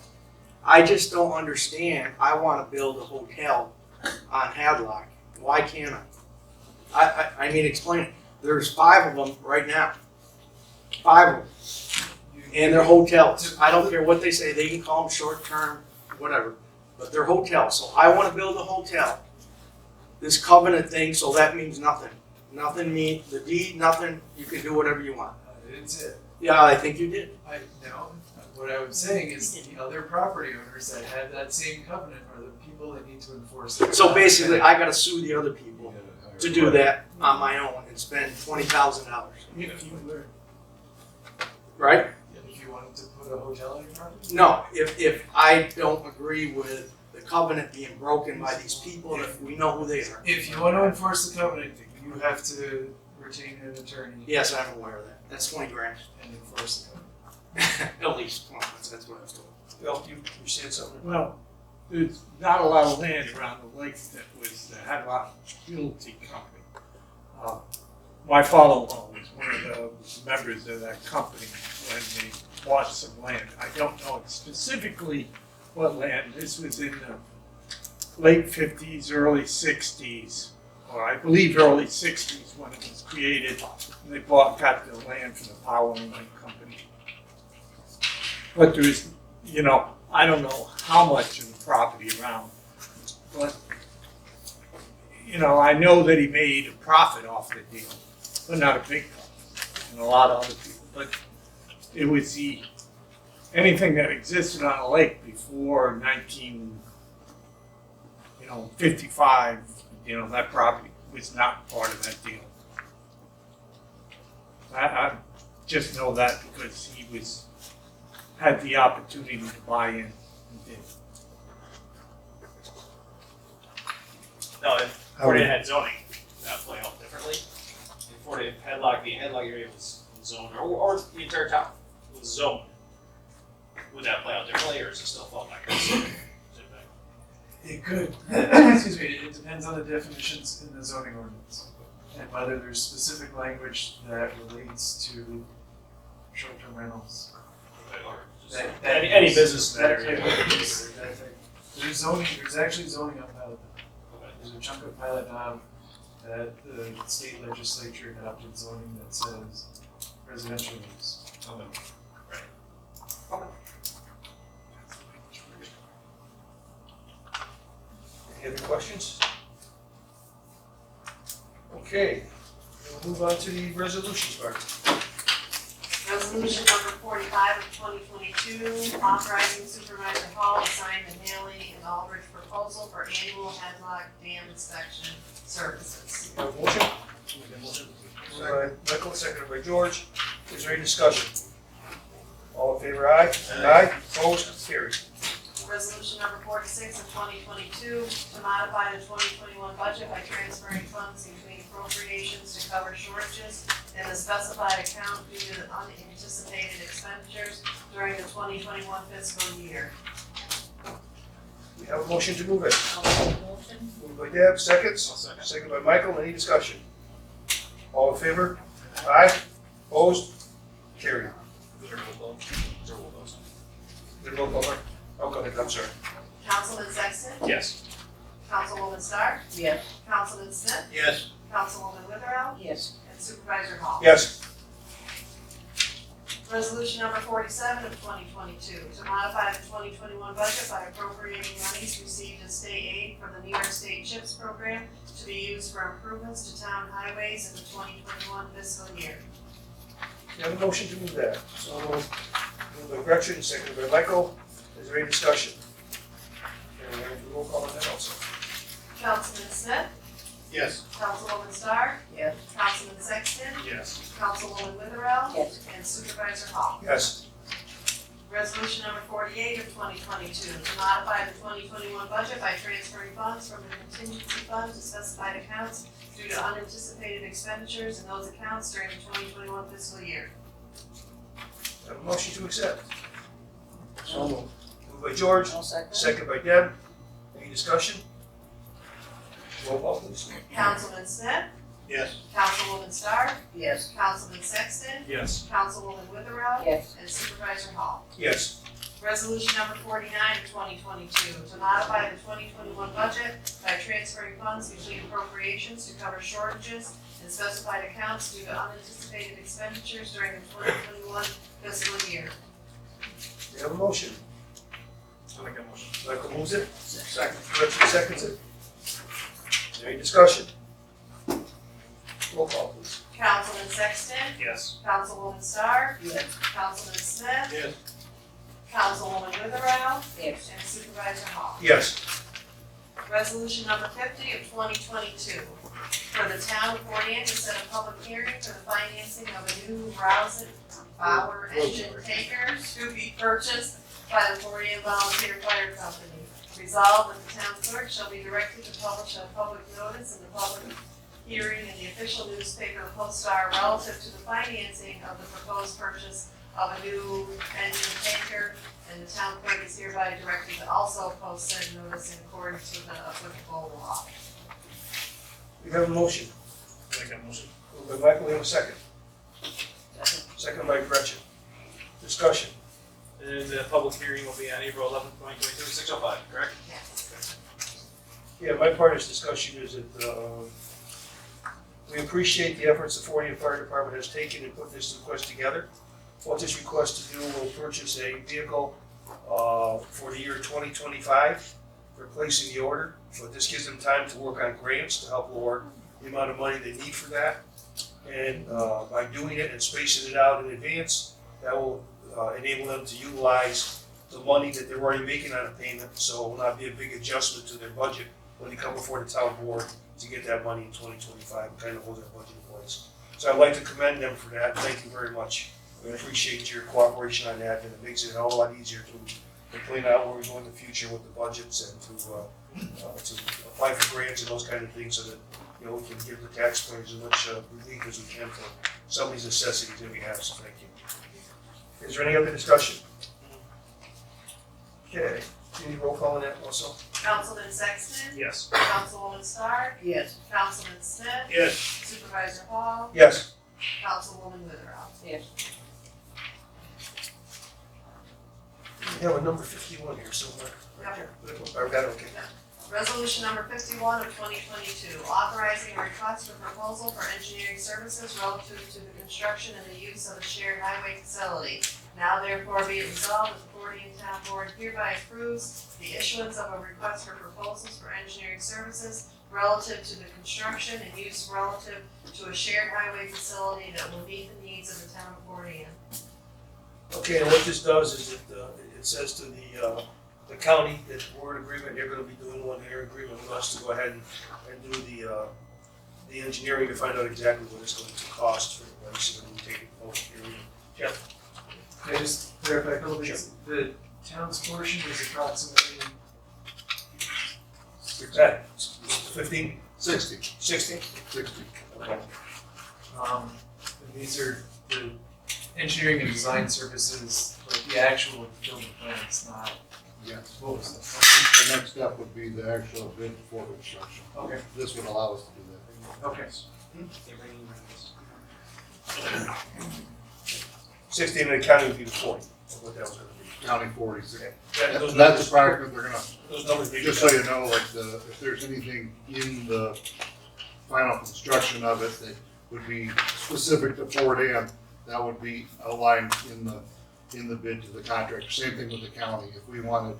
I just don't understand. I want to build a hotel on Hadlock. Why can't I? I mean, explain it. There's 5 of them right now. 5 of them. And they're hotels. I don't care what they say. They can call them short-term, whatever. But they're hotels. So I want to build a hotel. This covenant thing, so that means nothing. Nothing means, the deed, nothing. You can do whatever you want. I didn't say it. Yeah, I think you did. No, what I was saying is the other property owners that had that same covenant are the people that need to enforce it. So basically, I gotta sue the other people to do that on my own and spend $20,000. If you were, Right? if you wanted to put a hotel on your property? No, if I don't agree with the covenant being broken by these people, if we know who they are. If you want to enforce the covenant, you have to retain an attorney. Yes, I'm aware of that. That's 20 grand. And enforce the covenant. At least, well, that's what I was told. Well, you said something. Well, there's not a lot of land around the lake that was the Hadlock Realty Company. My father-in-law was one of the members of that company when they bought some land. I don't know specifically what land. This was in the late 50s, early 60s, or I believe early 60s when it was created. And they got the land from the Power and Light Company. But there's, you know, I don't know how much of the property around, but, you know, I know that he made a profit off the deal, but not a big profit, and a lot of other people. But it was anything that existed on a lake before 1955, you know, that property was not part of that deal. I just know that because he had the opportunity to buy in and did. No, if Fortin had zoning, that would play out differently. If Fortin had Hadlock, the Hadlock area was zoned, or the entire town was zoned, would that play out differently, or is it still fall back? It could. Excuse me. It depends on the definitions in the zoning ordinance and whether there's specific language that relates to short-term rentals. Any business in that That area. type of use, that type. There's zoning. There's actually zoning on Pilot Knob. There's a chunk of Pilot Knob that the state legislature adopted zoning that says residential use. Any other questions? Okay, we'll move on to the resolutions part. Resolution number 45 of 2022, authorizing Supervisor Hall to sign the Haley and Aldrich proposal for annual Hadlock Dam inspection services. Have a motion? Moved by Michael, seconded by George. Is there any discussion? All in favor, aye? Aye. Opposed? Carried. Resolution number 46 of 2022 to modify the 2021 budget by transferring funds between appropriations to cover shortages in the specified account due to the unanticipated expenditures during the 2021 fiscal year. We have a motion to move it. I'll make a motion. Moved by Deb, seconds. Second by Michael, any discussion? All in favor? Aye. Opposed? Carried. Did a roll call, Mark? Oh, go ahead, I'm sorry. Councilman Sexton? Yes. Councilwoman Stark? Yes. Councilman Smith? Yes. Councilwoman Witherell? Yes. And Supervisor Hall? Yes. Resolution number 47 of 2022 to modify the 2021 budget by appropriating monies received as state aid from the New York State CHIPS program to be used for improvements to town highways in the 2021 fiscal year. You have a motion to move that. So moved by Gretchen, seconded by Michael. Is there any discussion? And we'll have a roll call on that also. Councilman Smith? Yes. Councilwoman Stark? Yes. Councilman Sexton? Yes. Councilwoman Witherell? Yes. And Supervisor Hall? Yes. Resolution number 48 of 2022 to modify the 2021 budget by transferring funds from the contingency fund to specified accounts due to unanticipated expenditures in those accounts during the 2021 fiscal year. Have a motion to accept. So moved. Moved by George, I'll second. seconded by Deb. Any discussion? Roll call, please. Councilman Smith? Yes. Councilwoman Stark? Yes. Councilman Sexton? Yes. Councilwoman Witherell? Yes. And Supervisor Hall? Yes. Resolution number 49 of 2022 to modify the 2021 budget by transferring funds between appropriations to cover shortages in specified accounts due to unanticipated expenditures during the 2021 fiscal year. We have a motion. I'll make that motion. Michael moves it. Second. Gretchen seconds it. Is there any discussion? Roll call, please. Councilman Sexton? Yes. Councilwoman Stark? Yes. Councilman Smith? Yes. Councilwoman Witherell? Yes. And Supervisor Hall? Yes. Resolution number 50 of 2022 for the town of Fort Anne to set a public hearing for the financing of a new Rousing Power engine tanker to be purchased by the Fort Anne Volunteer Fire Company. Resolved that the town clerk shall be directed to publish a public notice in the public hearing in the official newspaper Post-Star relative to the financing of the proposed purchase of a new engine tanker, and the town clerk is hereby directed to also post said notice in accordance with the applicable law. We have a motion. I'll make that motion. Moved by Michael, we have a second. Second by Gretchen. Discussion. And the public hearing will be on April 11th, 2022, 6:05, correct? Yes. Yeah, my part of this discussion is that we appreciate the efforts the Fort Anne Fire Department has taken in putting this request together. What this request to do will purchase a vehicle for the year 2025, for placing the order. So this gives them time to work on grants to help lower the amount of money they need for that. And by doing it and spacing it out in advance, that will enable them to utilize the money that they're already making on a payment, so it will not be a big adjustment to their budget when they come before the town board to get that money in 2025 and kind of hold their budget in place. So I'd like to commend them for that. Thank you very much. We appreciate your cooperation on that, and it makes it a whole lot easier to plan out where we go in the future with the budgets and to apply for grants and those kind of things so that, you know, we can give the taxpayers as much relief as we can for some of these necessities that we have, so thank you. Is there any other discussion? Okay, do you need roll call on that also? Councilman Sexton? Yes. Councilwoman Stark? Yes. Councilman Smith? Yes. Supervisor Hall? Yes. Councilwoman Witherell? Yes. We have a number 51 here somewhere. Right there. I got it, okay. Resolution number 51 of 2022, authorizing a request for proposal for engineering services relative to the construction and the use of a shared highway facility. Now therefore be it resolved that the Fort Anne Town Board hereby approves the issuance of a request for proposals for engineering services relative to the construction and use relative to a shared highway facility that will meet the needs of the town of Fort Anne. Okay, and what this does is it says to the county that we're in agreement, they're gonna be doing one, they're in agreement with us to go ahead and do the engineering to find out exactly what it's going to cost for the place, and then we take it over here. Jeff? Can I just clarify a couple things? The town's portion is approximately, That, 15, 60. 60? 60. Okay. and these are the engineering and design services, like the actual building plans, not, Yes. what was that? The next step would be the actual bid for construction. Okay, This would allow us to do that. okay. 60 and the county would be the 40, of what that was gonna be. County 46. Okay. That's the product that they're gonna, Those numbers be. just so you know, like if there's anything in the final construction of it that would be specific to Fort Ann, that would be outlined in the bid to the contractor. Same thing with the county. If we wanted,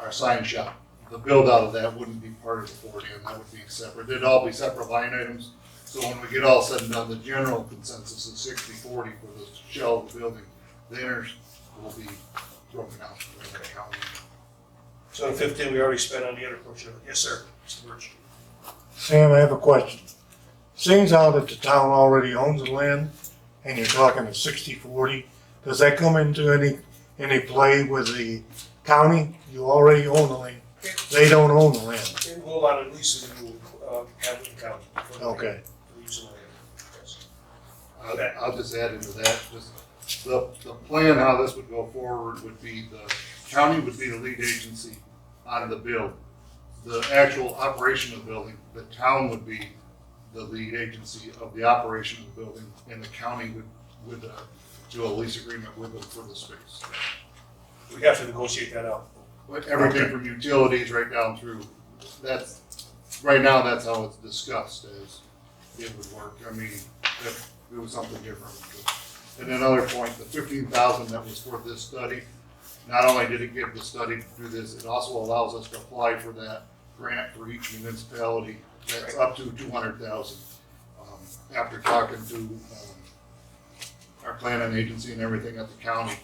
our sign shop, the build out of that wouldn't be part of the Fort Ann, that would be separate. It'd all be separate line items. So when we get all said and done, the general consensus is 60-40 for the shell of the building. The inners will be broken out for the county. So the 15 we already spent on the other portion of it. Yes, sir, Mr. Birch. Sam, I have a question. Seeing how that the town already owns the land, and you're talking a 60-40, does that come into any play with the county? You already own the land. They don't own the land. It will go on at least as you have with the county. Okay. For use of land. Yes. I'll just add into that, just the plan, how this would go forward would be the county would be the lead agency on the build. The actual operation of the building, the town would be the lead agency of the operation of the building, and the county would do a lease agreement with them for the space. We have to negotiate that out. With everything from utilities right down through, right now, that's how it's discussed as it would work. I mean, if it was something different. And another point, the 15,000 that was for this study, not only did it give the study to do this, it also allows us to apply for that grant for each municipality. That's up to 200,000. After talking to our planning agency and everything at the county,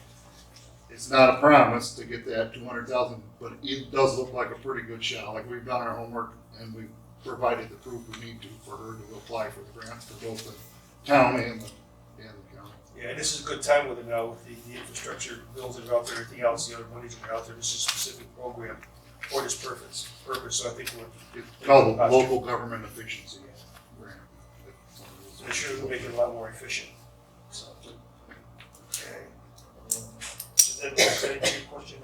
it's not a promise to get that 200,000, but it does look like a pretty good shot. Like, we've done our homework and we've provided the proof we need to for her to apply for the grant for both the town and the county. Yeah, this is a good time with it now, with the infrastructure bills that are out there, everything else, the other monies that are out there. This is a specific program for this purpose. So I think It's called the local government efficiency grant. It should make it a lot more efficient. So, okay. Does that answer your question?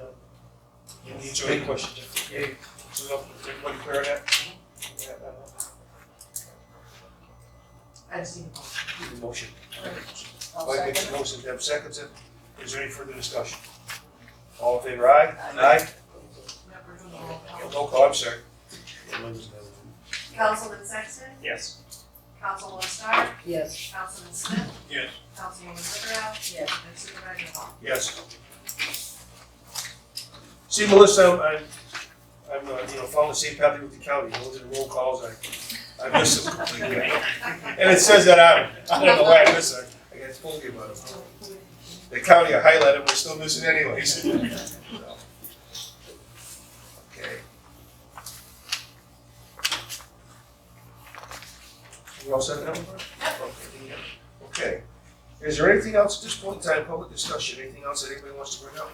You need to any questions? Okay. So everybody clear on that? Yeah, I've seen the motion. I'll Mike makes a second it. motion, Deb seconds it. Is there any further discussion? All in favor, aye? Aye. Roll call, I'm sorry. Councilman Sexton? Yes. Councilwoman Starr? Yes. Councilman Smith? Yes. Councilwoman Rivera? Yes. And Supervisor Hall? Yes. See, Melissa, I'm following the same path with the county. Those are the roll calls. I miss them completely. And it says that I don't know why I miss them. I got told you about them. The county, I highlighted them, we're still missing anyways. So. Okay. You all set now? Okay. Is there anything else at this point in time, public discussion, anything else that anybody wants to bring up?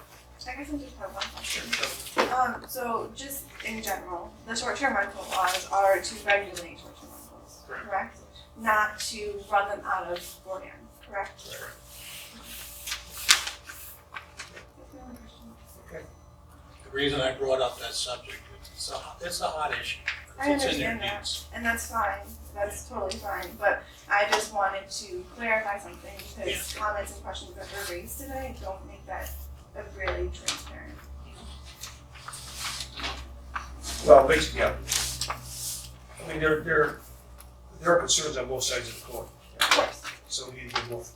I guess I just have one question. So just in general, the short-term rental laws are to regulate short-term rentals, correct? Not to run them out of Fort Ann, correct? Correct. Okay. The reason I brought up that subject, it's a hot issue. I It's in their understand that, needs. and that's fine, that's totally fine, but I just wanted to clarify something, because comments and questions that were raised today don't make that a really transparent. Well, basically, yeah. I mean, there are concerns on both sides of the coin. Of course. So we need to give both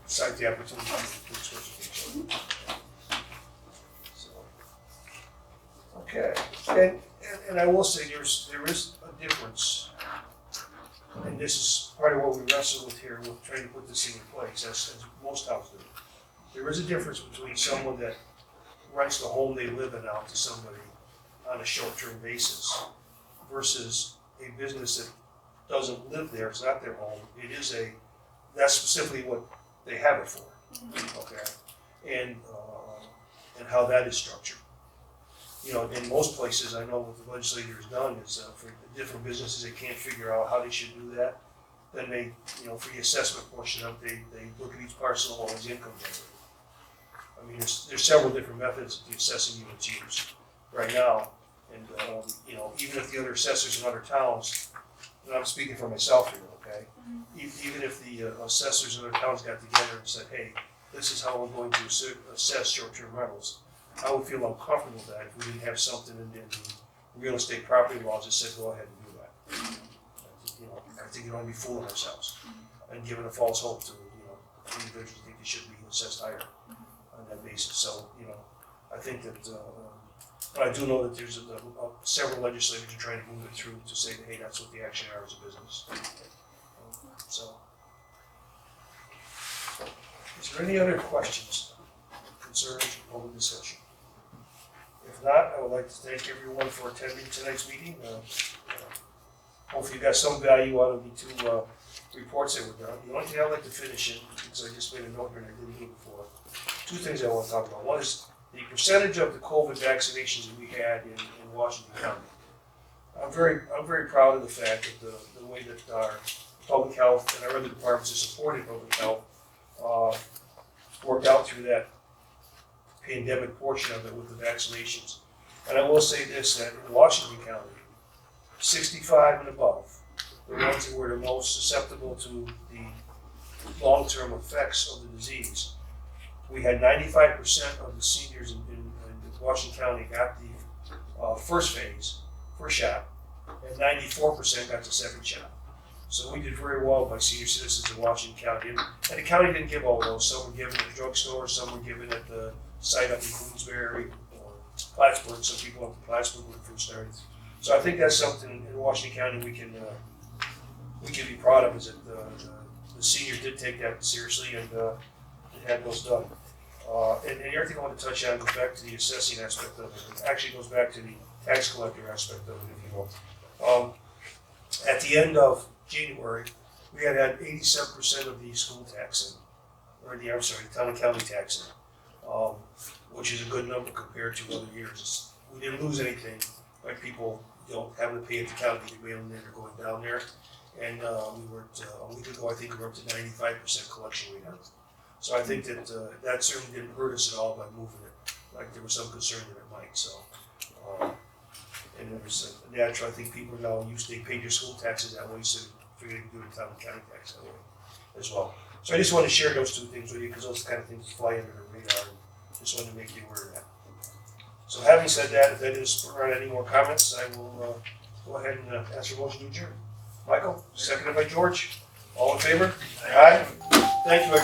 sides the opportunity to express with each other. So, okay, and I will say there is a difference, and this is part of what we wrestle with here with trying to put this thing in place, as most houses do. There is a difference between someone that rents the home they live in out to somebody on a short-term basis versus a business that doesn't live there, it's not their home, that's specifically what they have it for, okay? and how that is structured. You know, in most places, I know what the legislature has done is for the different businesses, they can't figure out how they should do that. Then they, you know, for the assessment portion of it, they look at each parcel as income generated. I mean, there's several different methods of the assessing units used right now. And, you know, even if the other assessors in other towns, and I'm speaking for myself here, okay? Even if the assessors in other towns got together and said, hey, this is how we're going to assess short-term rentals, I would feel uncomfortable with that if we didn't have something in the real estate property laws that said, go ahead and do that. You know, I think you don't want to be fooling ourselves and giving a false hope to, you know, individuals who think they should be assessed higher on that basis. So, you know, I think that, but I do know that there's several legislators are trying to move it through to say that, hey, that's what the action are as a business. So, is there any other questions, concerns, or public discussion? If not, I would like to thank everyone for attending tonight's meeting. Hopefully you got some value out of the two reports that were done. The only thing I'd like to finish in, because I just made a note here and I didn't do it before, two things I want to talk about. One is the percentage of the COVID vaccinations that we had in Washington County. I'm very proud of the fact that the way that our public health and our other departments that supported public health worked out through that pandemic portion of it with the vaccinations. And I will say this, that in Washington County, 65 and above, the ones that were the most susceptible to the long-term effects of the disease, we had 95% of the seniors in Washington County got the first phase, first shot, and 94% got the second shot. So we did very well by senior citizens in Washington County. And the county didn't give all those. Some were given at the drugstore, some were given at the site up in Queensbury or Plattsburgh. Some people up in Plattsburgh when it first started. So I think that's something in Washington County we can be proud of, is that the seniors did take that seriously and had those done. And everything I want to touch on goes back to the assessing aspect of it. It actually goes back to the tax collector aspect of it, if you will. At the end of January, we had 87% of the school tax in, or the town and county tax in, which is a good number compared to other years. We didn't lose anything, like people having to pay at the county, the mail in there, going down there. And we were a week ago, I think we were up to 95% collection rate on it. So I think that that certainly didn't hurt us at all by moving it, like there was some concern that it might. So, and there was natural. I think people are now used to, they paid their school taxes that way, so figured they could do the town and county tax that way as well. So I just want to share those two things with you because those kind of things fly under the radar. And just wanted to make you aware of that. So having said that, if that didn't spur on any more comments, I will go ahead and ask for a motion to adjourn. Michael, seconded by George. All in favor? Aye. Thank you, everyone.